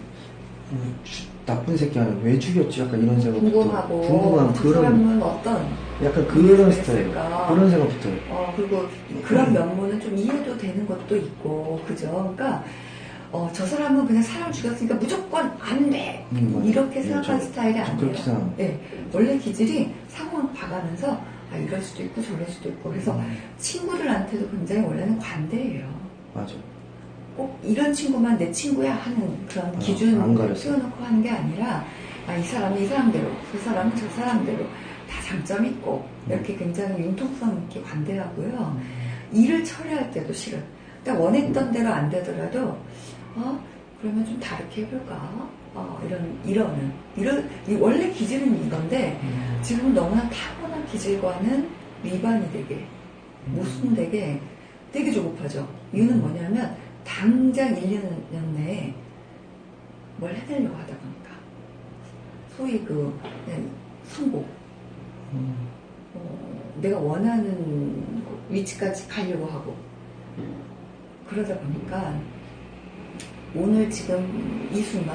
나쁜 새끼 아니야 왜 죽였지 약간 이런 생각부터 궁금하고 궁금한 저 그런 사람은 어떤 약간 그런 스타일 했을까? 그런 생각부터 그리고 그런 면모는 좀 이해도 되는 것도 있고 그죠? 그러니까 저 사람은 그냥 사람 죽였으니까 무조건 안 돼! 이렇게 생각하는 스타일이 아니에요. 그렇게 생각. 네, 원래 기질이 상황 봐가면서 이럴 수도 있고 저럴 수도 있고 그래서 친구들한테도 굉장히 원래는 관대해요. 맞아. 꼭 이런 친구만 내 친구야 하는 그런 기준을 세워놓고 하는 게 아니라 이 사람은 이 사람대로 그 사람은 저 사람대로 다 장점이 있고 이렇게 굉장히 융통성 있게 관대하고요. 일을 처리할 때도 싫어요. 그러니까 원했던 대로 안 되더라도 그러면 좀 다르게 해볼까? 원래 기질은 이건데, 지금은 너무나 타고난 기질과는 위반이 되게, 모순되게 되게 조급하죠. 이유는 뭐냐면, 당장 1, 2년 내에 뭘 해내려고 하다 보니까. 소위 성공. 내가 원하는 위치까지 가려고 하고. 그러다 보니까, 오늘 지금 이 순간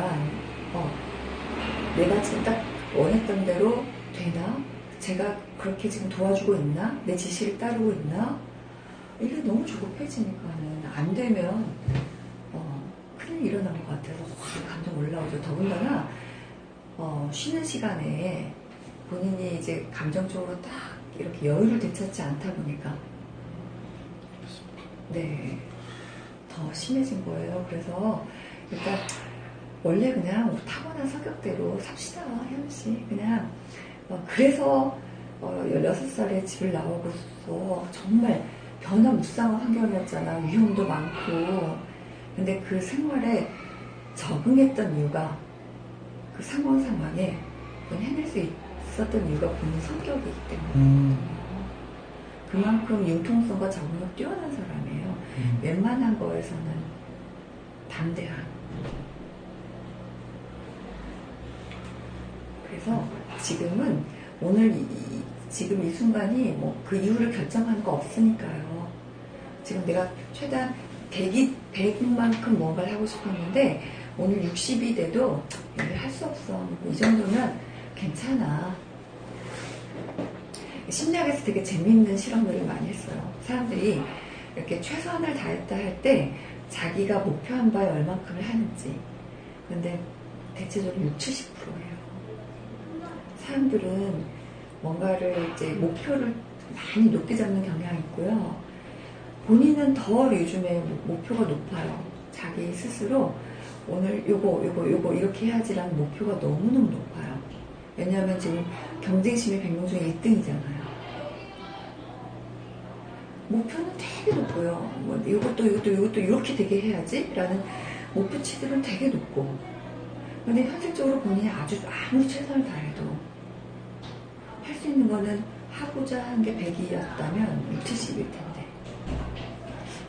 내가 지금 딱 원했던 대로 되나? 제가 그렇게 지금 도와주고 있나? 내 지시를 따르고 있나? 이게 너무 조급해지니까는 안 되면 큰일 일어난 것 같아서 확 감정 올라오죠. 더군다나 쉬는 시간에 본인이 이제 감정적으로 딱 이렇게 여유를 되찾지 않다 보니까 네. 더 심해진 거예요. 그래서 일단 원래 그냥 타고난 성격대로 삽시다, 혜연씨. 그냥 그래서 16살에 집을 나오고서 정말 변화무쌍한 환경이었잖아. 위험도 많고. 근데 그 생활에 적응했던 이유가 그 상황에 해낼 수 있었던 이유가 본인 성격이기 때문에. 그만큼 융통성과 적응을 뛰어난 사람이에요. 웬만한 거에서는 담대한. 그래서 지금은 지금 이 순간이 그 이유를 결정하는 거 없으니까요. 지금 내가 최대한 100만큼 뭔가를 하고 싶었는데 오늘 60이 돼도 할 수 없어. 이 정도면 괜찮아. 심리학에서 되게 재미있는 실험들을 많이 했어요. 사람들이 이렇게 최선을 다했다 할 때 자기가 목표한 바에 얼만큼을 하는지. 근데 대체적으로 60-70%예요. 사람들은 뭔가를 이제 목표를 많이 높게 잡는 경향이 있고요. 본인은 더 요즘에 목표가 높아요. 자기 스스로 오늘 요거 이렇게 해야지라는 목표가 너무너무 높아요. 왜냐하면 지금 경쟁심이 100명 중에 1등이잖아요. 목표는 되게 높고요. 이것도 이렇게 되게 해야지 라는 목표치들은 되게 높고. 근데 현실적으로 본인이 아무리 최선을 다해도 할 수 있는 거는 하고자 한 게 100이었다면 60, 70일 텐데.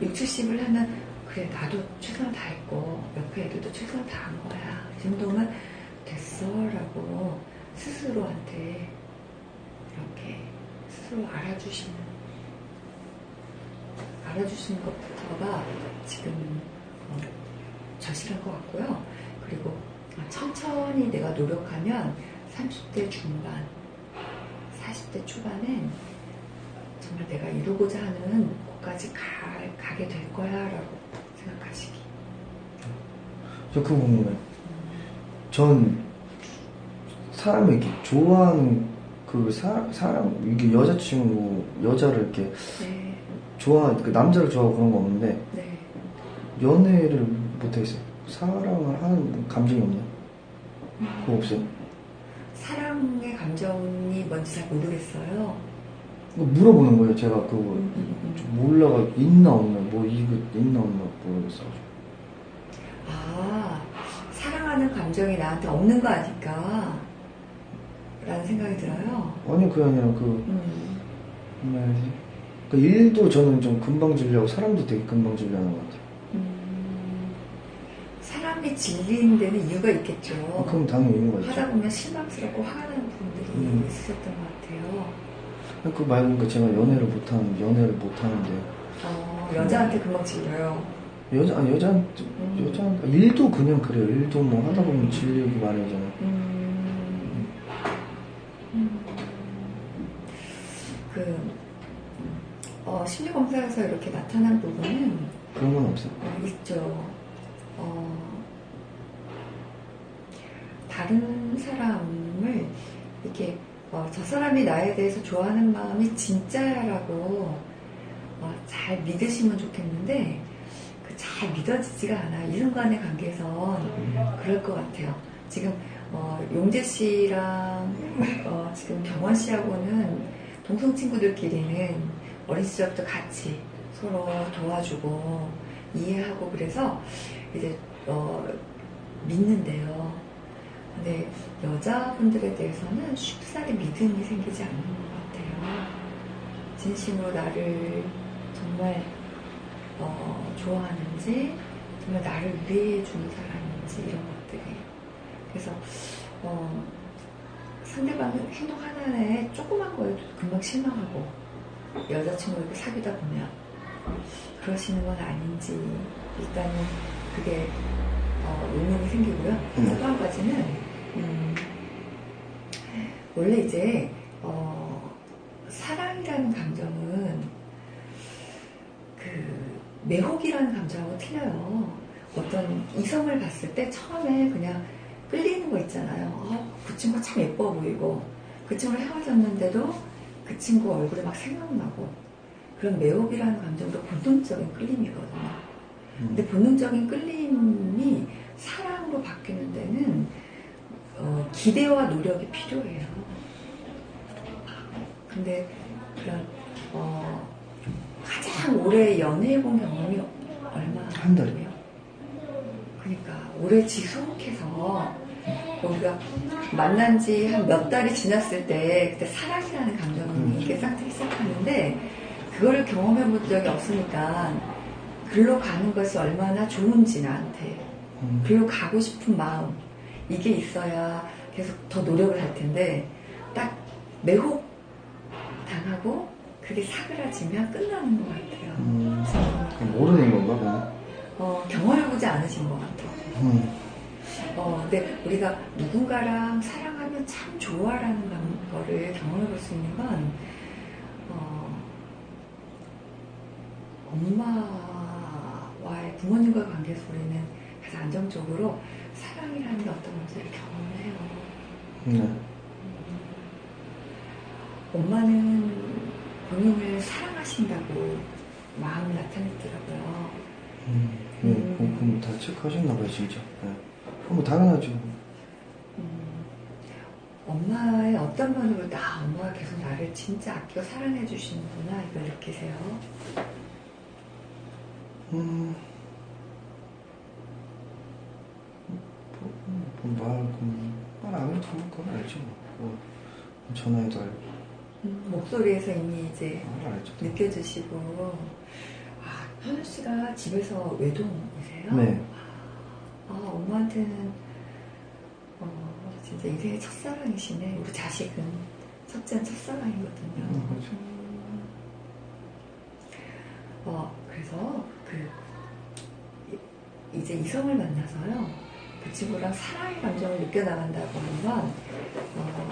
60, 70을 하면 그래 나도 최선을 다했고 옆에 애들도 최선을 다한 거야. 이 정도면 됐어 라고 스스로한테 이렇게 스스로 알아주시는 것부터가 지금 절실한 것 같고요. 그리고 천천히 내가 노력하면 30대 중반, 40대 초반엔 정말 내가 이루고자 하는 곳까지 가게 될 거야 라고 생각하시기. 저 그거 궁금해요. 전 사람을 이렇게 좋아하는 사람 이게 여자를 이렇게 네. 그 남자를 좋아하고 그런 거 없는데 네. 연애를 못하겠어요. 사랑을 하는 감정이 없네. 그거 없어요. 사랑의 감정이 뭔지 잘 모르겠어요. 물어보는 거예요. 제가 그거 몰라가 있나 없나 이거 있나 없나 모르겠어. 사랑하는 감정이 나한테 없는 거 아닐까 라는 생각이 들어요. 아니 그게 아니라 뭐야지. 그 일도 저는 좀 금방 질려하고 사람도 되게 금방 질려하는 것 같아요. 사람이 질리는 데는 이유가 있겠죠. 그럼 당연히 있는 거죠. 하다 보면 실망스럽고 화가 나는 부분들이 있으셨던 것 같아요. 그 말고 제가 연애를 못하는데 여자한테 금방 질려요. 여자 일도 그냥 그래요. 일도 뭐 하다 보면 질리고 많아지잖아요. 심리검사에서 이렇게 나타난 부분은 그런 건 없어요. 있죠. 다른 사람을 이렇게 저 사람이 나에 대해서 좋아하는 마음이 진짜라고 잘 믿으시면 좋겠는데 잘 믿어지지가 않아. 이 순간의 관계에선 그럴 것 같아요. 지금 용재 씨랑 지금 경원 씨하고는 동성 친구들끼리는 어린 시절부터 같이 서로 도와주고 이해하고 그래서 이제 믿는데요. 근데 여자분들에 대해서는 쉽사리 믿음이 생기지 않는 것 같아요. 진심으로 나를 정말 좋아하는지, 정말 나를 위해 주는 사람인지 이런 것들이. 그래서 상대방 행동 하나에 조그만 거에도 금방 실망하고 여자친구 이렇게 사귀다 보면 그러시는 건 아닌지 일단은 그게 의문이 생기고요. 또 한 가지는 원래 이제 사랑이라는 감정은 그 매혹이라는 감정하고 틀려요. 어떤 이성을 봤을 때 처음에 그냥 끌리는 거 있잖아요. 그 친구가 참 예뻐 보이고 그 친구랑 헤어졌는데도 그 친구 얼굴에 막 생각나고 그런 매혹이라는 감정도 본능적인 끌림이거든요. 근데 본능적인 끌림이 사랑으로 바뀌는 데는 기대와 노력이 필요해요. 근데 그런 가장 오래 연애해본 경험이 얼마나 한 달이요. 그러니까 오래 지속해서 우리가 만난 지 한 몇 달이 지났을 때 그때 사랑이라는 감정이 이게 싹트기 시작하는데 그거를 경험해 본 적이 없으니까 글로 가는 것이 얼마나 좋은지 나한테 글로 가고 싶은 마음 이게 있어야 계속 더 노력을 할 텐데 딱 매혹 당하고 그게 사그라지면 끝나는 것 같아요. 모르는 건가? 경험해보지 않으신 것 같아요. 근데 우리가 누군가랑 사랑하면 참 좋아라는 거를 경험해볼 수 있는 건 엄마와의 부모님과의 관계에서 우리는 가장 안정적으로 사랑이라는 게 어떤 건지를 경험을 해요. 엄마는 본인을 사랑하신다고 마음을 나타냈더라고요. 그럼 다 체크하셨나봐요, 진짜. 네. 뭐 당연하죠. 엄마의 어떤 면으로 엄마가 계속 나를 진짜 아껴 사랑해 주시는구나 이걸 느끼세요? 말 안 해도 그건 알죠. 전화해도 알고. 목소리에서 이미 이제 알죠. 느껴지시고. 현우 씨가 집에서 외동이세요? 네. 엄마한테는 진짜 인생의 첫사랑이시네. 우리 자식은 첫째는 첫사랑이거든요. 그렇죠. 그래서 이제 이성을 만나서요. 그 친구랑 사랑의 감정을 느껴나간다고 하는 건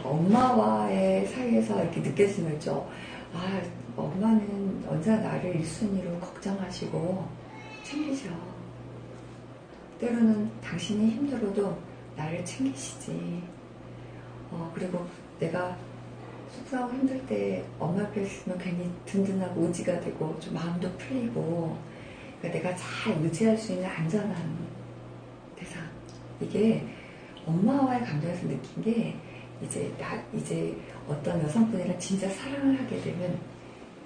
엄마와의 사이에서 이렇게 느껴지는 거죠. 엄마는 언제나 나를 1순위로 걱정하시고 챙기셔. 때로는 당신이 힘들어도 나를 챙기시지. 그리고 내가 속상하고 힘들 때 엄마 옆에 있으면 괜히 든든하고 의지가 되고 좀 마음도 풀리고 그러니까 내가 잘 의지할 수 있는 안전한 대상. 이게 엄마와의 감정에서 느낀 게 이제 어떤 여성분이랑 진짜 사랑을 하게 되면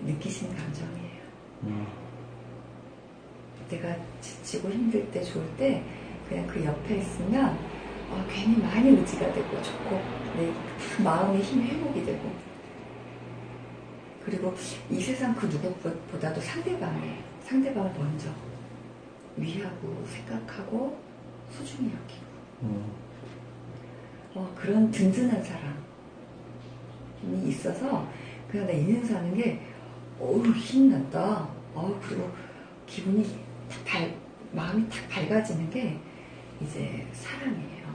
느끼시는 감정이에요. 내가 지치고 힘들 때 좋을 때 그냥 그 옆에 있으면 괜히 많이 의지가 되고 좋고 내 마음의 힘이 회복이 되고 그리고 이 세상 그 누구보다도 상대방을 먼저 위하고 생각하고 소중히 여기고 그런 든든한 사람이 있어서 그냥 나 인생 사는 게 힘났다. 그리고 기분이 마음이 탁 밝아지는 게 이제 사랑이에요.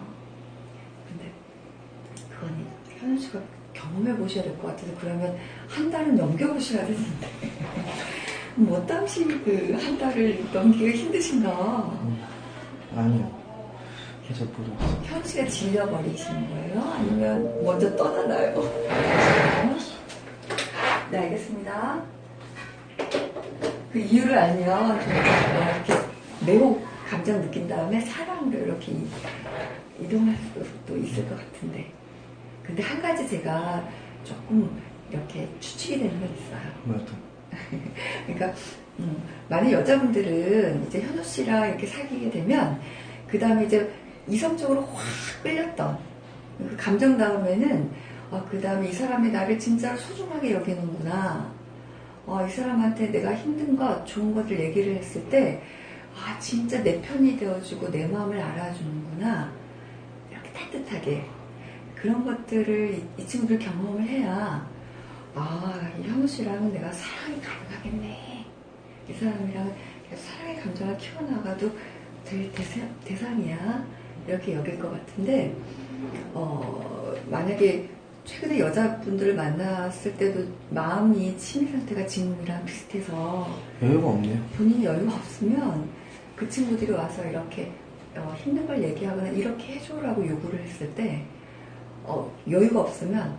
근데 그건 현우 씨가 경험해 보셔야 될 것 같아서 그러면 한 달은 넘겨보셔야 되는데 뭐 당시 그 한 달을 넘기기가 힘드신가? 아니요. 잘 모르겠어요. 현우 씨가 질려버리시는 거예요? 아니면 먼저 떠나나요? 네, 알겠습니다. 그 이유를 알면 좀 이렇게 매우 감정 느낀 다음에 사랑으로 이렇게 이동할 수도 있을 것 같은데. 근데 한 가지 제가 조금 이렇게 추측이 되는 건 있어요. 맞아. 그러니까 많은 여자분들은 이제 현우 씨랑 이렇게 사귀게 되면 그 다음에 이제 이성적으로 확 끌렸던 그 감정 다음에는 그 다음에 이 사람이 나를 진짜로 소중하게 여기는구나. 이 사람한테 내가 힘든 것, 좋은 것들 얘기를 했을 때 진짜 내 편이 되어주고 내 마음을 알아주는구나. 이렇게 따뜻하게 그런 것들을 이 친구들 경험을 해야 이 현우 씨랑은 내가 사랑이 가능하겠네. 이 사람이랑 사랑의 감정을 키워나가도 될 대상이야. 이렇게 여길 것 같은데, 만약에 최근에 여자분들을 만났을 때도 마음이 심리 상태가 지금이랑 비슷해서 여유가 없네요. 본인이 여유가 없으면 그 친구들이 와서 이렇게 힘든 걸 얘기하거나 이렇게 해줘라고 요구를 했을 때 여유가 없으면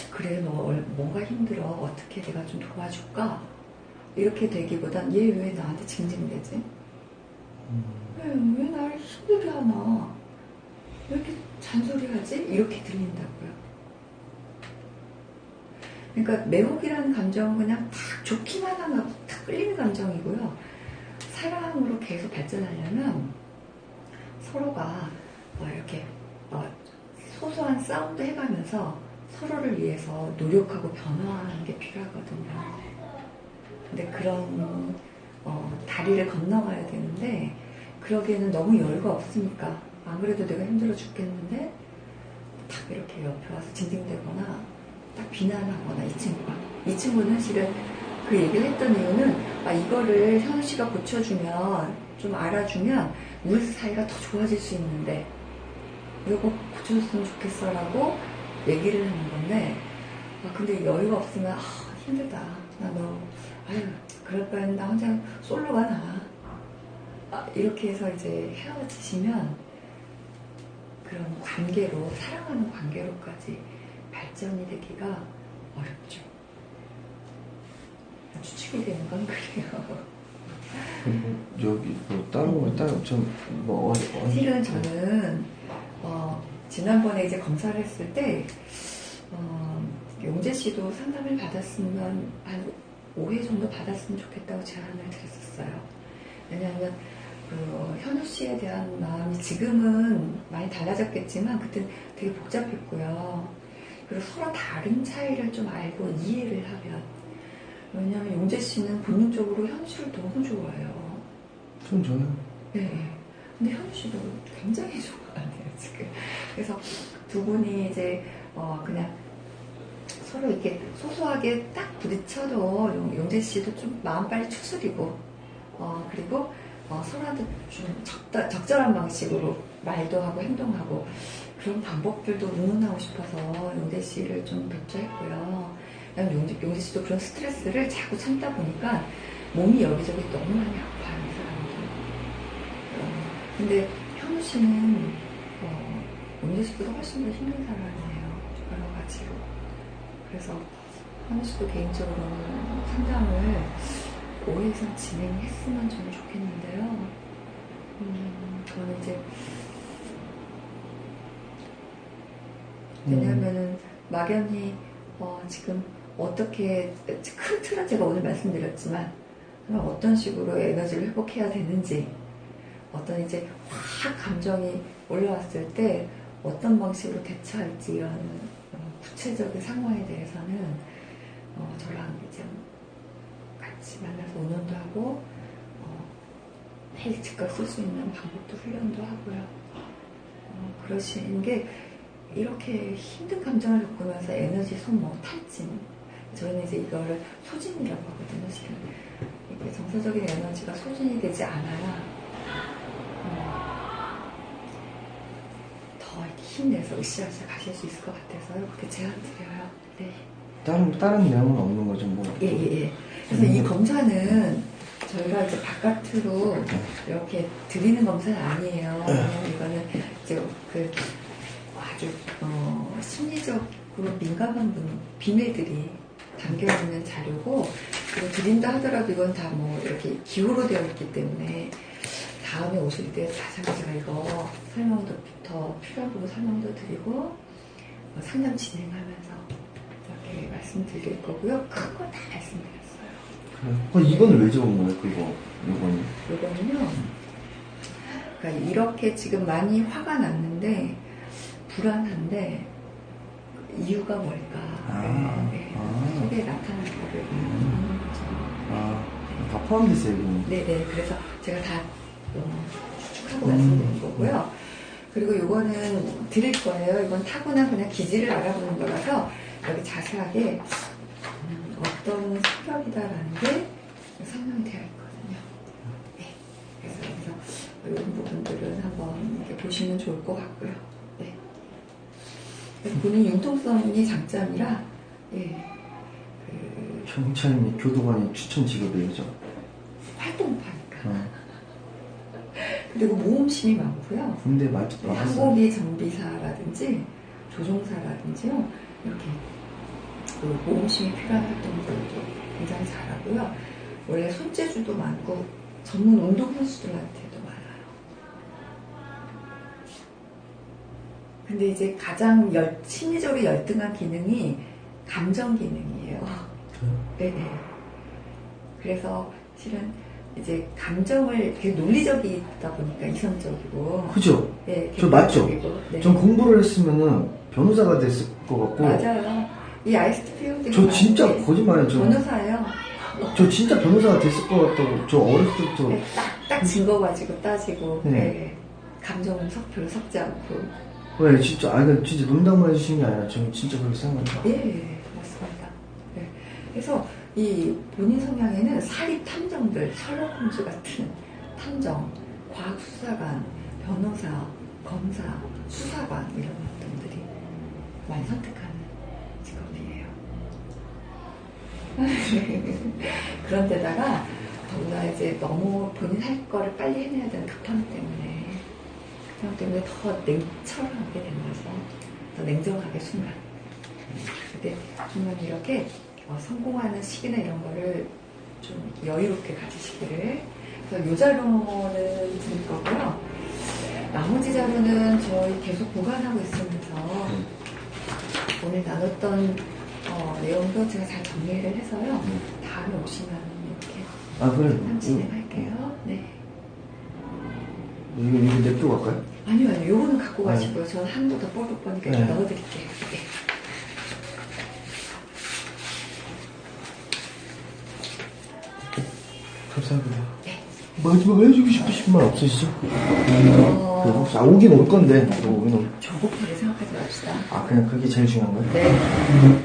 그래 너 뭔가 힘들어 어떻게 내가 좀 도와줄까 이렇게 되기보단 얘 왜 나한테 징징대지? 왜 나를 힘들게 하나? 왜 이렇게 잔소리하지? 이렇게 들린다고요. 그러니까 매혹이라는 감정은 그냥 딱 좋기만 하면 딱 끌리는 감정이고요. 사랑으로 계속 발전하려면 서로가 이렇게 소소한 싸움도 해가면서 서로를 위해서 노력하고 변화하는 게 필요하거든요. 근데 그런 다리를 건너가야 되는데 그러기에는 너무 여유가 없으니까 안 그래도 내가 힘들어 죽겠는데 딱 이렇게 옆에 와서 징징대거나 딱 비난하거나 이 친구는 실은 그 얘기를 했던 이유는 이거를 현우 씨가 고쳐주면 좀 알아주면 우리 사이가 더 좋아질 수 있는데 이거 고쳐줬으면 좋겠어 라고 얘기를 하는 건데 근데 여유가 없으면 힘들다 나 너 그럴 바에는 나 혼자 솔로가 나아 이렇게 해서 이제 헤어지시면 그런 관계로 사랑하는 관계로까지 발전이 되기가 어렵죠. 추측이 되는 건 그래요. 여기 다른 좀뭐 실은 저는 지난번에 이제 검사를 했을 때 용재 씨도 상담을 받았으면 한 5회 정도 받았으면 좋겠다고 제안을 드렸었어요. 왜냐하면 현우 씨에 대한 마음이 지금은 많이 달라졌겠지만 그때 되게 복잡했고요. 그리고 서로 다른 차이를 좀 알고 이해를 하면 왜냐하면 용재 씨는 본능적으로 현우 씨를 너무 좋아해요. 좀 저는 네. 근데 현우 씨도 굉장히 좋아하네요 지금. 그래서 두 분이 이제 그냥 서로 이렇게 소소하게 딱 부딪혀도 용재 씨도 좀 마음 빨리 추스리고 그리고 서로한테 좀 적절한 방식으로 말도 하고 행동하고 그런 방법들도 응원하고 싶어서 용재 씨를 좀 배려했고요. 용재 씨도 그런 스트레스를 자꾸 참다 보니까 몸이 여기저기 너무 많이 아파요, 이 사람들. 근데 현우 씨는 용재 씨보다 훨씬 더 힘든 사람이에요. 여러 가지로. 그래서 현우 씨도 개인적으로는 상담을 5회 이상 진행했으면 저는 좋겠는데요. 저는 이제 왜냐하면은 막연히 지금 어떻게 큰 틀은 제가 오늘 말씀드렸지만 어떤 식으로 에너지를 회복해야 되는지 어떤 이제 확 감정이 올라왔을 때 어떤 방식으로 대처할지 이런 구체적인 상황에 대해서는 저랑 이제 같이 만나서 의논도 하고 매일 즉각 쓸 수 있는 방법도 훈련도 하고요. 그러시는 게 이렇게 힘든 감정을 겪으면서 에너지 소모, 탈진 저희는 이제 이거를 소진이라고 하거든요. 지금 이게 정서적인 에너지가 소진이 되지 않아야 더 이렇게 힘내서 으쌰으쌰 가실 수 있을 것 같아서요. 그렇게 제안 드려요. 네. 다른 내용은 없는 거죠, 뭐. 예. 그래서 이 검사는 저희가 이제 바깥으로 이렇게 드리는 검사는 아니에요. 왜냐면 이거는 이제 그 아주 심리적으로 민감한 비밀들이 담겨 있는 자료고, 그리고 드린다 하더라도 이건 다 뭐 이렇게 기호로 되어 있기 때문에 다음에 오실 때 다시 제가 이거 설명도 더 필요한 부분 설명도 드리고 상담 진행하면서 이렇게 말씀드릴 거고요. 큰 거 다 말씀드렸어요. 그래. 이거는 왜 적은 거예요, 이거는? 이거는요. 그러니까 이렇게 지금 많이 화가 났는데 불안한데 이유가 뭘까? 속에 나타나는 거를 보는 거죠. 다 포함됐어요, 여기는. 네네. 그래서 제가 다 추측하고 말씀드린 거고요. 그리고 이거는 드릴 거예요. 이건 타고난 그냥 기질을 알아보는 거라서 여기 자세하게 어떤 성격이다라는 게 설명이 되어 있거든요. 네. 그래서 이런 부분들은 한번 이렇게 보시면 좋을 것 같고요. 네. 본인 융통성이 장점이라, 예. 경찰이 교도관이 추천 직업이에요, 저. 활동파니까. 그리고 모험심이 많고요. 군대 말투도 항공기 정비사라든지 조종사라든지요. 이렇게 그 모험심이 필요한 활동들도 굉장히 잘하고요. 원래 손재주도 많고 전문 운동선수들한테도 많아요. 근데 이제 가장 심리적으로 열등한 기능이 감정 기능이에요. 네네. 그래서 실은 이제 감정을 되게 논리적이다 보니까 이성적이고. 그죠? 네. 저 맞죠? 네. 전 공부를 했으면은 변호사가 됐을 것 같고. 맞아요. 이 ISTP 저 진짜 거짓말이에요. 변호사예요. 저 진짜 변호사가 됐을 것 같다고. 저 어렸을 때부터. 네, 딱 증거 가지고 따지고. 네. 네. 감정은 별로 섞지 않고. 네, 진짜. 아니, 진짜 농담을 해주신 게 아니라 저는 진짜 그렇게 생각합니다. 네, 맞습니다. 네. 그래서 이 본인 성향에는 사립 탐정들, 셜록 홈즈 같은 탐정, 과학수사관, 변호사, 검사, 수사관 이런 분들이 많이 선택하는 직업이에요. 그런데다가 더구나 이제 너무 본인 할 거를 빨리 해내야 되는 급함 때문에 더 냉철하게 되는 거죠. 더 냉정하게 순간. 근데 정말 이렇게 성공하는 시기나 이런 거를 좀 여유롭게 가지시기를. 그래서 이 자료는 드릴 거고요. 나머지 자료는 저희 계속 보관하고 있으면서 오늘 나눴던 내용도 제가 잘 정리를 해서요. 다음에 오시면 이렇게 그래요? 진행할게요. 네. 이거 냅두고 갈까요? 아니요. 요거는 갖고 가시고요. 저는 한 번 더 뽀록뽀니까 네. 넣어드릴게요. 네. 감사합니다. 네. 마지막 해주고 싶으신 말 없으시죠? 혹시 오긴 올 건데, 오긴 올. 조급하게 생각하지 맙시다. 그냥 그게 제일 중요한 거예요? 네.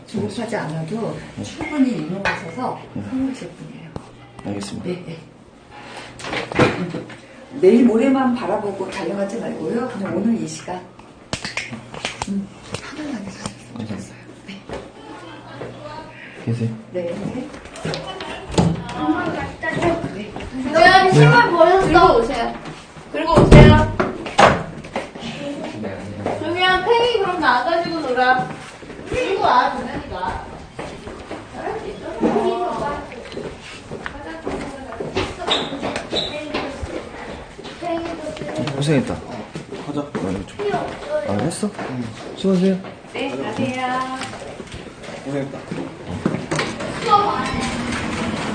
조급하지 않아도 충분히 유능하셔서 성공하실 분이에요. 알겠습니다. 네. 내일 모레만 바라보고 달려가지 말고요. 그냥 오늘 이 시간 편안하게 사셨으면 좋겠어요. 네. 계세요? 네. 엄마 갖다 줘. 네. 여기 신발 버렸어. 오세요. 그리고 오세요. 종이랑 팽이 그럼 나가지고 놀아. 그리고 와, 동현이가. 잘할 수 있어. 고생했다. 가자. 했어? 수고하세요. 네, 가세요. 고생했다.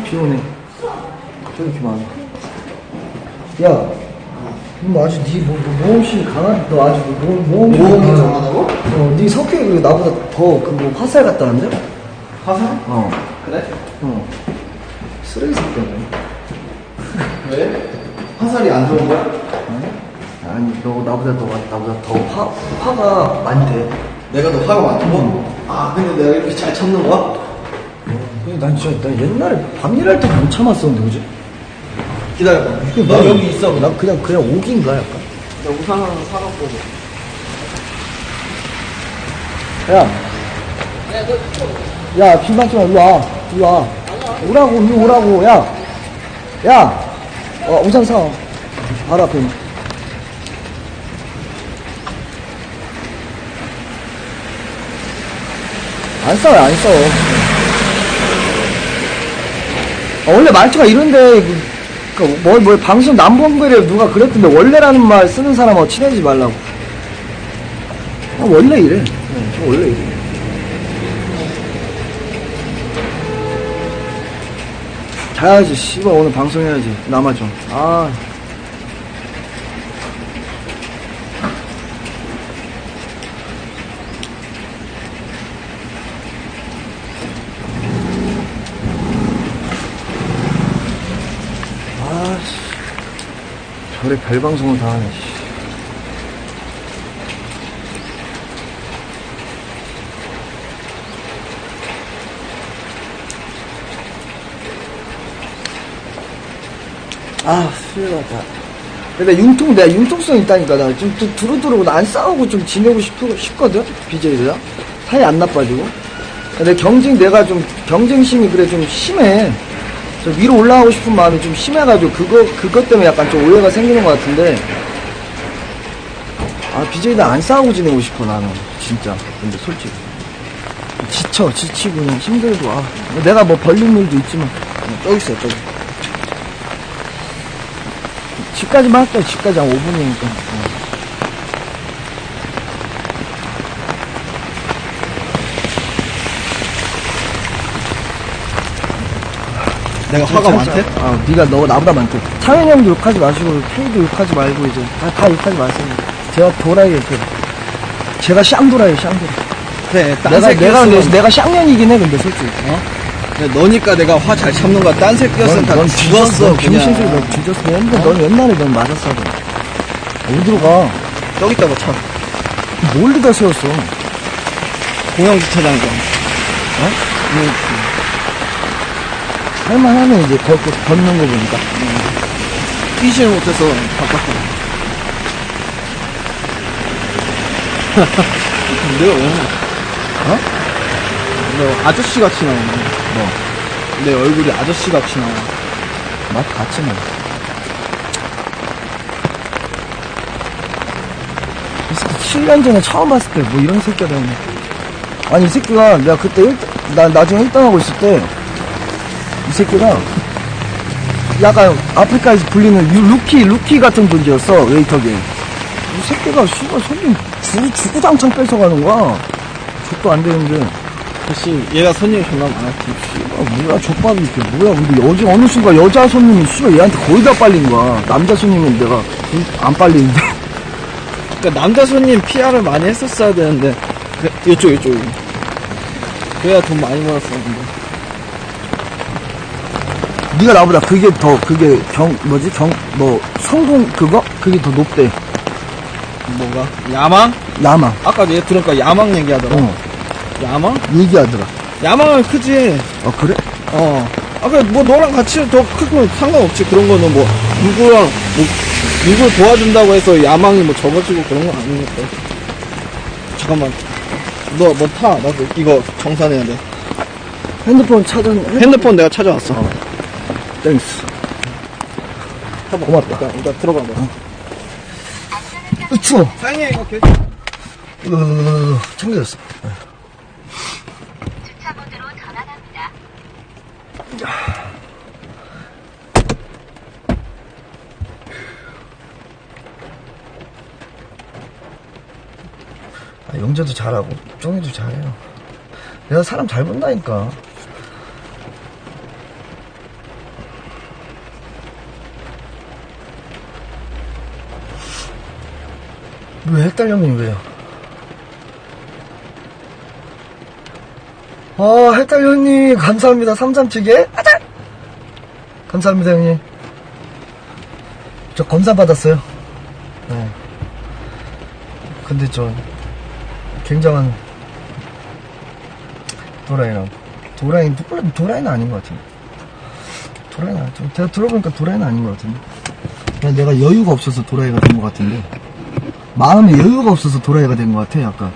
피곤해. 저기 이렇게 많아. 야, 너 아주 모험심이 강한, 너 아주 모험심이 강하다고? 네 성격이 나보다 더 화살 같다는데? 화살? 그래? 쓰레기 새끼야. 왜? 화살이 안 좋은 거야? 아니, 너 나보다 더 화가 많대. 내가 너 화가 많다고? 근데 내가 이렇게 잘 참는 거야? 난 진짜, 나 옛날에 밤 일할 때 못 참았었는데, 그지? 기다려봐. 너 여기 있어. 난 그냥 오긴 거야, 약간. 나 우산 하나 사갖고. 야, 비 맞지 마. 일로 와. 일로 와. 오라고, 일로 오라고. 야! 우산 사. 바로 앞에 있네. 안 싸워요, 안 싸워. 원래 말투가 이런데, 방송 남봉배를 누가 그랬던데, 원래라는 말 쓰는 사람하고 친해지지 말라고. 원래 이래. 저 원래 이래. 자야지, 씨발, 오늘 방송해야지. 남아 좀. 별의 별 방송을 다 하네, 씨. 수요일 같다. 내가 융통성 있다니까. 나 좀 두루두루 안 싸우고 좀 지내고 싶거든? BJ들이랑. 사이 안 나빠지고. 근데 내가 좀 경쟁심이 그래 좀 심해. 좀 위로 올라가고 싶은 마음이 좀 심해가지고 그것 때문에 약간 좀 오해가 생기는 것 같은데. BJ들 안 싸우고 지내고 싶어, 나는. 진짜. 근데 솔직히. 지치고 그냥 힘들고, 내가 뭐 벌린 일도 있지만. 저기 있어요, 저기. 집까지만 할게요. 집까지 한 5분이니까. 내가 화가 많대? 네가 나보다 많대. 창현이 형도 욕하지 마시고, K도 욕하지 말고, 이제. 다 욕하지 마세요. 제가 도라이에요, 제가 쌍도라이에요, 쌍도라. 그래, 내가 쌍년이긴 해, 근데 솔직히. 너니까 내가 화 잘 참는 거야. 딴 새끼였으면 다 죽었어, 그냥. 병신소리 너 뒤졌어. 넌 옛날에 넌 맞았어. 어디로 가? 저기 있다고 차. 멀리다 세웠어. 공영주차장에서. 할만하네, 이제, 걷는 거 보니까. 뛰지를 못해서 바꿨어. 내가 왜 너 아저씨 같이 나오네. 내 얼굴이 아저씨 같이 나와. 맛 같이 나. 이 새끼 7년 전에 처음 봤을 때 뭐 이런 새끼가 되네. 아니 이 새끼가 내가 그때 나중에 1등하고 있을 때 이 새끼가 약간 아프리카에서 불리는 루키 같은 존재였어. 웨이터계. 이 새끼가 씨발 손님 주구장창 뺏어가는 거야. 족도 안 되는데. 혹시 얘가 손님이 존나 많았지. 뭐야 족밥이 이게 뭐야. 근데 어느 순간 여자 손님이 씨발 얘한테 거의 다 빨린 거야. 남자 손님은 내가 안 빨리는데. 그러니까 남자 손님 PR을 많이 했었어야 되는데 이쪽 그래야 돈 많이 벌었었는데. 네가 나보다 성공 그게 더 높대. 뭐가? 야망? 야망. 아까 얘 들으니까 야망 얘기하더라. 야망? 얘기하더라. 야망은 크지. 그래? 아까 뭐 너랑 같이 더 크면 상관없지. 그런 거는 뭐 누굴 도와준다고 해서 야망이 뭐 접어지고 그런 건 아니니까. 잠깐만. 너 타. 나도 이거 정산해야 돼. 핸드폰 내가 찾아왔어. 땡스. 고맙다. 일단 들어가 봐. 추워. 사장님 이거 챙겨졌어. 주차모드로 전환합니다. 영재도 잘하고 쫑이도 잘해요. 내가 사람 잘 본다니까. 왜 헷갈려 형님 왜요? 헷갈려 형님 감사합니다. 삼삼치게 아자! 감사합니다 형님. 저 검사 받았어요. 네. 근데 저 굉장한 도라이는 아닌 것 같은데. 제가 들어보니까 도라이는 아닌 것 같은데. 그냥 내가 여유가 없어서 도라이가 된 것 같은데. 마음에 여유가 없어서 도라이가 된 것 같아, 약간.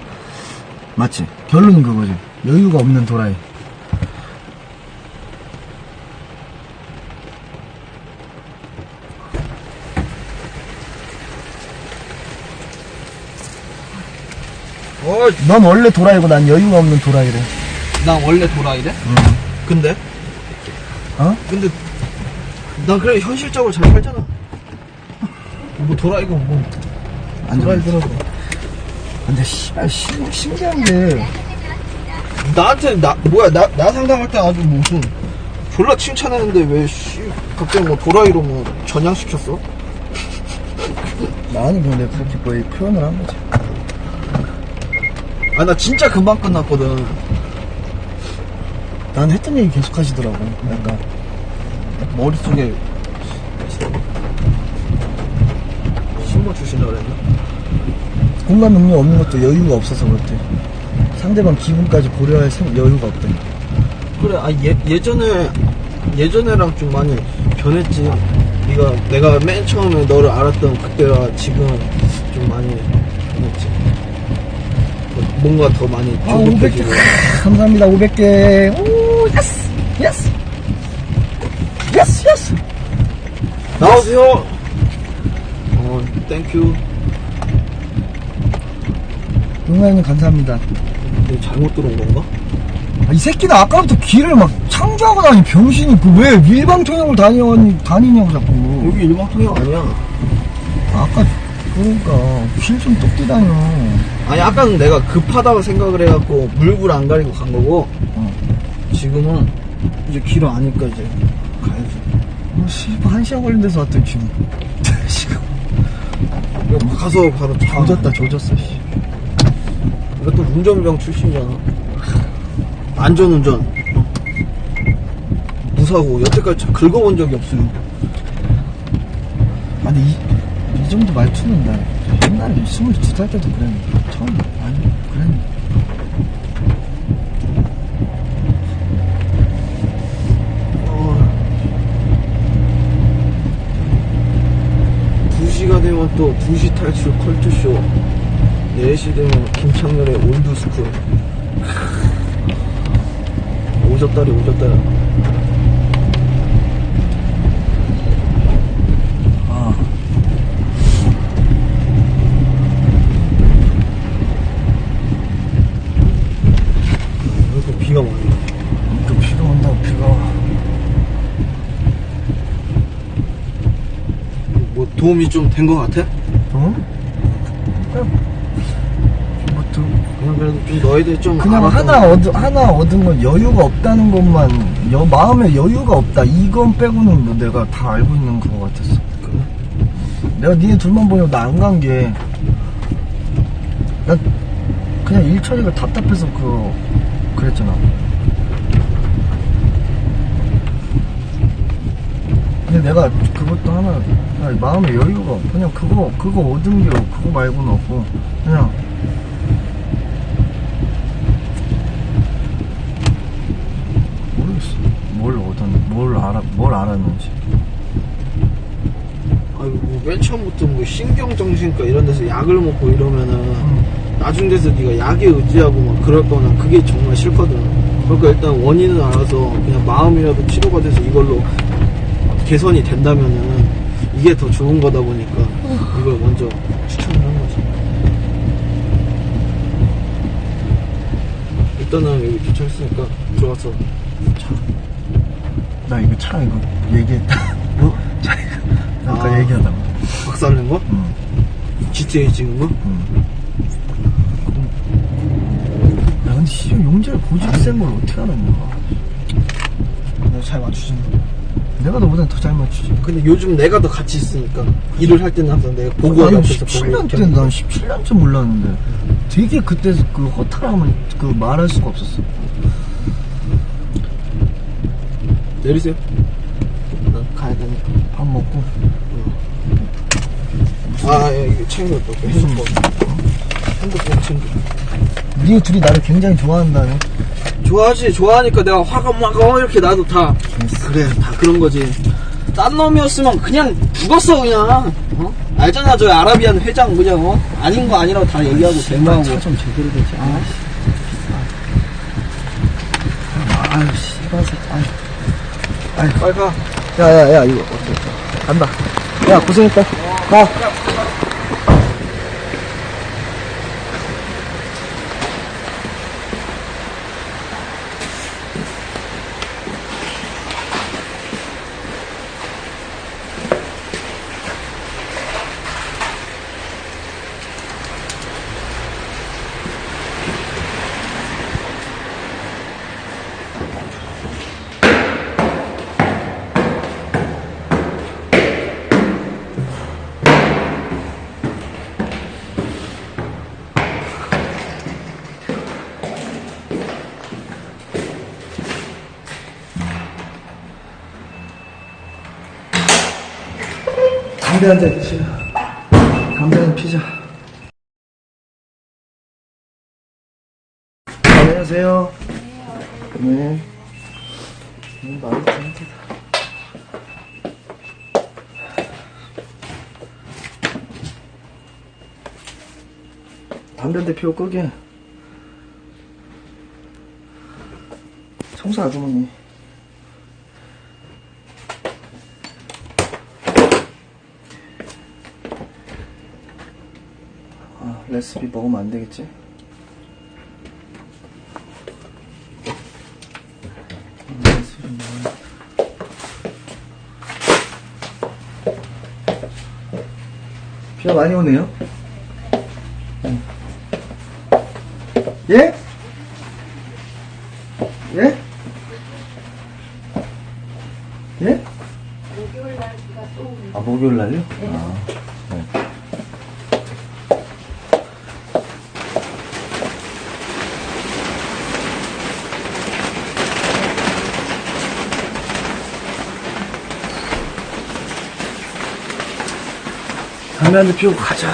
맞지? 결론은 그거지. 여유가 없는 도라이. 넌 원래 도라이고 난 여유가 없는 도라이래. 난 원래 도라이래? 근데? 어? 근데 난 그래 현실적으로 잘 살잖아. 뭐 도라이고 뭐 도라이더라고. 근데 씨발 신기한 게 나한테 나 상담할 때 아주 무슨 졸라 칭찬했는데 왜 갑자기 뭐 도라이로 뭐 전향시켰어? 나는 근데 그렇게 거의 표현을 한 거지. 아 나 진짜 금방 끝났거든. 난 했던 얘기 계속 하시더라고. 약간 머릿속에 심어 주신다 그랬나? 공감 능력 없는 것도 여유가 없어서 그렇대. 상대방 기분까지 고려할 여유가 없대. 그래, 예전에랑 좀 많이 변했지. 내가 맨 처음에 너를 알았던 그때와 지금은 좀 많이 변했지. 뭔가 더 많이 500개. 조급해지고. 감사합니다. 500개. 오, 예스! 예스! 예스! 예스! 나오세요! 땡큐. 용라님 감사합니다. 너 잘못 들어온 건가? 이 새끼는 아까부터 길을 막 창조하고 다니 병신이 그 왜 일방통행을 다니냐고 자꾸. 여기 일방통행 아니야. 아까 그러니까 길 좀 똑띠 다녀. 아니, 아까는 내가 급하다고 생각을 해갖고 물불 안 가리고 간 거고, 지금은 이제 길을 아니까 이제 가야지. 씨발 1시간 걸린 데서 왔더니 지금 지금 가서 바로 조졌어 씨. 이거 또 운전병 출신이잖아. 안전운전, 무사고 여태까지 긁어본 적이 없어요. 아니 이 정도 말투는 나 옛날에 22살 때도 그랬는데 처음 아니 그랬는데. 가 되면 또 2시 탈출 컬투쇼, 4시 되면 김창렬의 올드스쿨. 오졌다리. 여기 비가 많이 와. 또 비가 온다고 비가. 뭐 도움이 좀 된 것 같아? 어? 그냥 그래도 좀 너희들 좀 그냥 알아서. 하나 얻은 건 여유가 없다는 것만, 마음에 여유가 없다 이건 빼고는 뭐 내가 다 알고 있는 거 같았어. 그래? 내가 니네 둘만 보냐고 나 안 간 게, 나 그냥 일 처리가 답답해서 그랬잖아. 근데 내가 그것도 하나 마음에 여유가 그냥 그거 얻은 게 그거 말고는 없고, 그냥 모르겠어. 뭘 알았는지. 아이고, 맨 처음부터 뭐 신경정신과 이런 데서 약을 먹고 이러면은 나중 돼서 네가 약에 의지하고 막 그럴 거나 그게 정말 싫거든. 그러니까 일단 원인은 알아서 그냥 마음이라도 치료가 돼서 이걸로 개선이 된다면은 이게 더 좋은 거다 보니까 이걸 먼저 추천을 한 거지. 일단은 여기 도착했으니까 들어가서 자. 나 이거 차 이거 얘기했다. 어? 차 이거 아까 얘기하다가. 박살낸 거? 응. GTA 찍은 거? 야 근데 시정 용재를 고집이 센 걸 어떻게 알았냐. 내가 잘 맞추잖아. 내가 너보다 더 잘 맞추지. 근데 요즘 내가 더 같이 있으니까 일을 할 때는 항상 내가 보고 아니, 옆에서 17년 보고 때는 난 17년째 몰랐는데 되게 그때 그 허탈함을 말할 수가 없었어. 내리세요. 나 가야 되니까. 밥 먹고. 아, 야, 이거 챙겨놓고 핸드폰. 핸드폰 챙겨. 니네 둘이 나를 굉장히 좋아한다네. 좋아하지. 좋아하니까 내가 화가 막 이렇게 나도 다 그래, 다 그런 거지. 딴 놈이었으면 그냥 죽었어 그냥. 어? 알잖아, 저 아라비안 회장 그냥 아닌 거 아니라고 다 얘기하고 대모하고. 차 좀 제대로 되지. 아유, 씨발, 아유. 아유, 빨리 가. 야, 이거, 어떡해. 간다. 야, 고생했다. 가. 담배 한 대 피자. 담배 한 피자. 안녕하세요. 네. 많이 잘못했다. 담배 한 대 피워 끄게. 청소 아주머니. 레시피 먹으면 안 되겠지? 레시피 먹어야 비가 많이 오네요? 예? 예? 예? 목요일날 비가 또 오는. 아, 목요일 날요? 네. 아, 네. 담배 한 대 피우고 가자.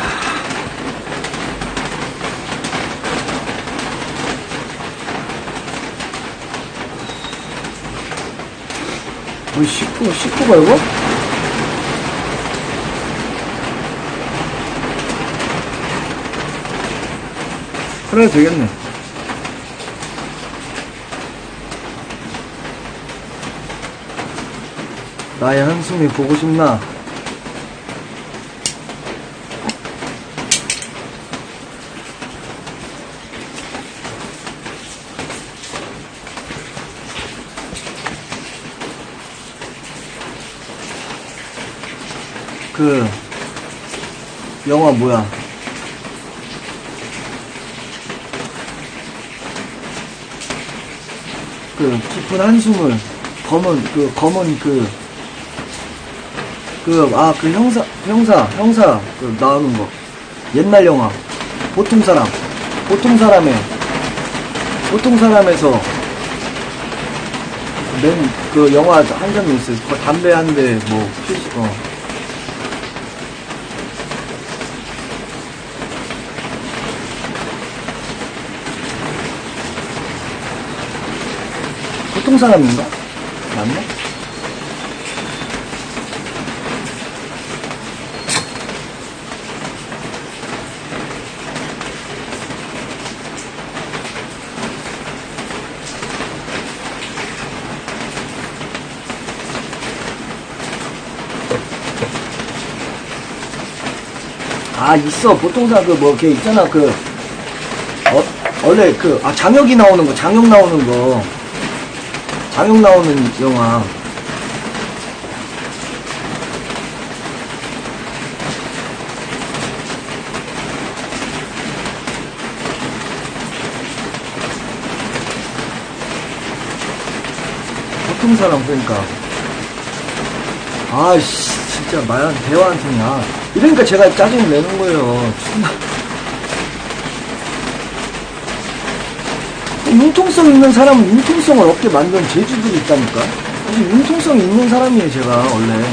뭐, 식구가 이거? 그래, 되겠네. 나의 한숨이 보고 싶나? 그 영화 뭐야? 그 깊은 한숨을 검은 그 형사 그 나오는 거 옛날 영화 보통 사람에서 맨 그 영화 한 장면 있어요. 담배 한 대 뭐 보통 사람인가? 맞나? 아, 있어. 보통 사람, 걔 있잖아. 원래 장혁 나오는 영화. 보통 사람, 그러니까. 아이씨, 진짜, 대화한테냐. 이러니까 제가 짜증을 내는 거예요. 융통성 있는 사람은 융통성을 없게 만든 재주들이 있다니까. 사실 융통성이 있는 사람이에요, 제가, 원래.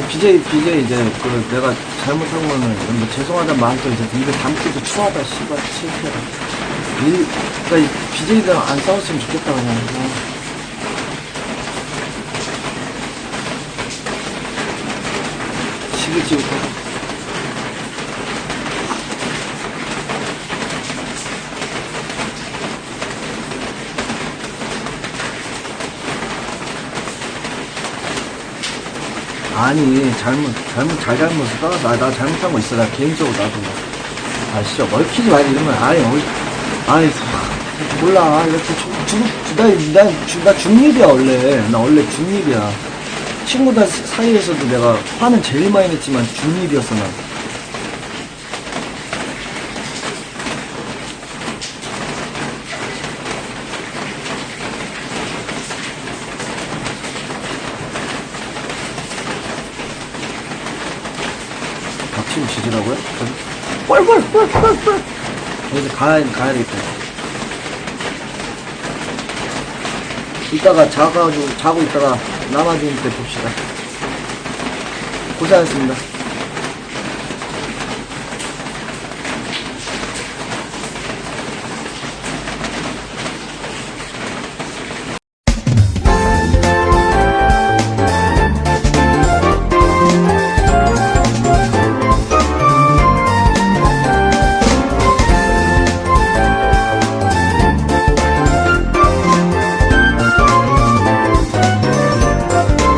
BJ 이제 내가 잘못한 거는 뭐 죄송하다는 마음도 이제 입에 담기도 추하다 씨발 실패다. 그러니까 BJ랑 안 싸웠으면 좋겠다 그냥. 지긋지긋하고. 아니 잘못을 떠나서 나 잘못한 거 있어. 나 개인적으로 나도 진짜 얽히지 말고 이러면 몰라. 이렇게 나 중립이야 원래. 나 원래 중립이야. 친구들 사이에서도 내가 화는 제일 많이 냈지만 중립이었어 난. 박치고 지지라고요? 뻘! 여기서 가야겠다. 이따가 자고 있다가 남아진 때 봅시다. 고생하셨습니다.